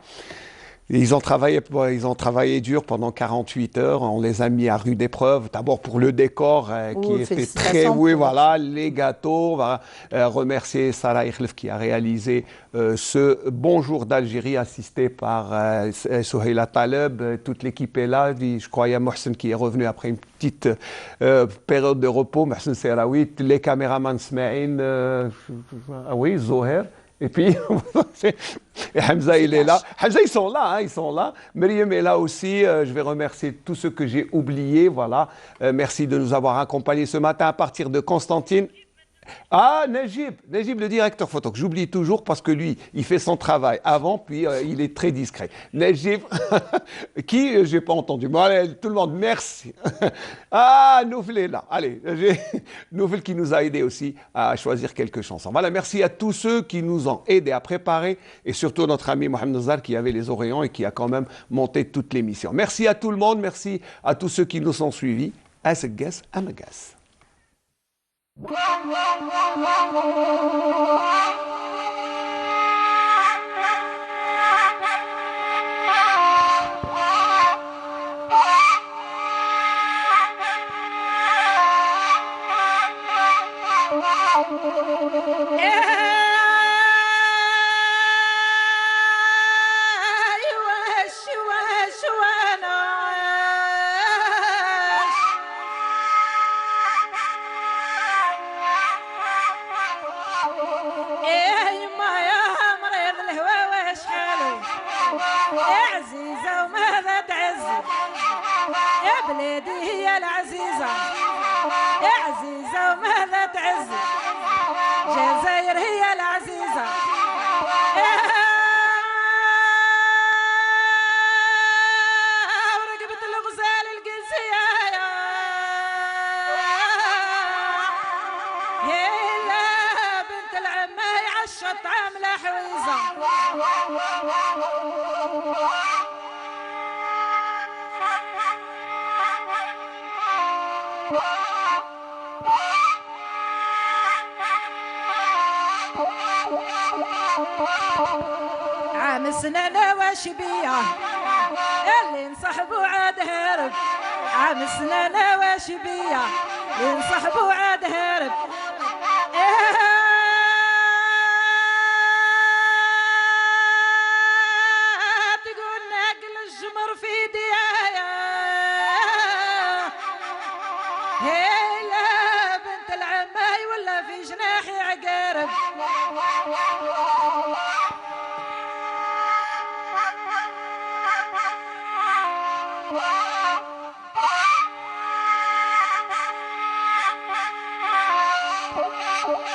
Ils ont travaillé dur pendant 48 heures. On les a mis à rude épreuve. D'abord pour le décor qui était très... Oui, voilà, les gâteaux. On va remercier Sarah Ikhlef qui a réalisé ce Bonjour d'Algérie assisté par Souheila Taleb. Toute l'équipe est là. Je crois qu'il y a Mohsen qui est revenu après une petite période de repos. Mohsen Seraoui, les caméramans Smaïn, oui, Zoher. Et puis, Hamza, il est là. Hamza, ils sont là, hein, ils sont là. Myriam est là aussi. Je vais remercier tous ceux que j'ai oubliés. Voilà. Merci de nous avoir accompagnés ce matin à partir de Constantine. Ah, Najib, le directeur photo, que j'oublie toujours parce que lui, il fait son travail avant, puis il est très discret. Najib, qui, j'ai pas entendu. Bon, allez, tout le monde, merci. Ah, Noufel est là. Allez, Noufel qui nous a aidé aussi à choisir quelques chansons. Voilà, merci à tous ceux qui nous ont aidés à préparer, et surtout notre ami Mohamed Nazar qui avait les oreillons et qui a quand même monté toute l'émission. Merci à tout le monde, merci à tous ceux qui nous ont suivis. Assegas, Amagas.
يا عزيزة وماذا تعزي يا بلادي هي العزيزة يا عزيزة وماذا تعزي جزائر هي العزيزة ورقبة الغزال القسية هلا بنت العماي عالشط عاملة حويزة عام السنة واشبيه اللي انصحبوا عاد هرب عام السنة واشبيه اللي انصحبوا عاد هرب تقول ناقل الجمر في ديايا هيلا بنت العماي ولا في جناحي عقارب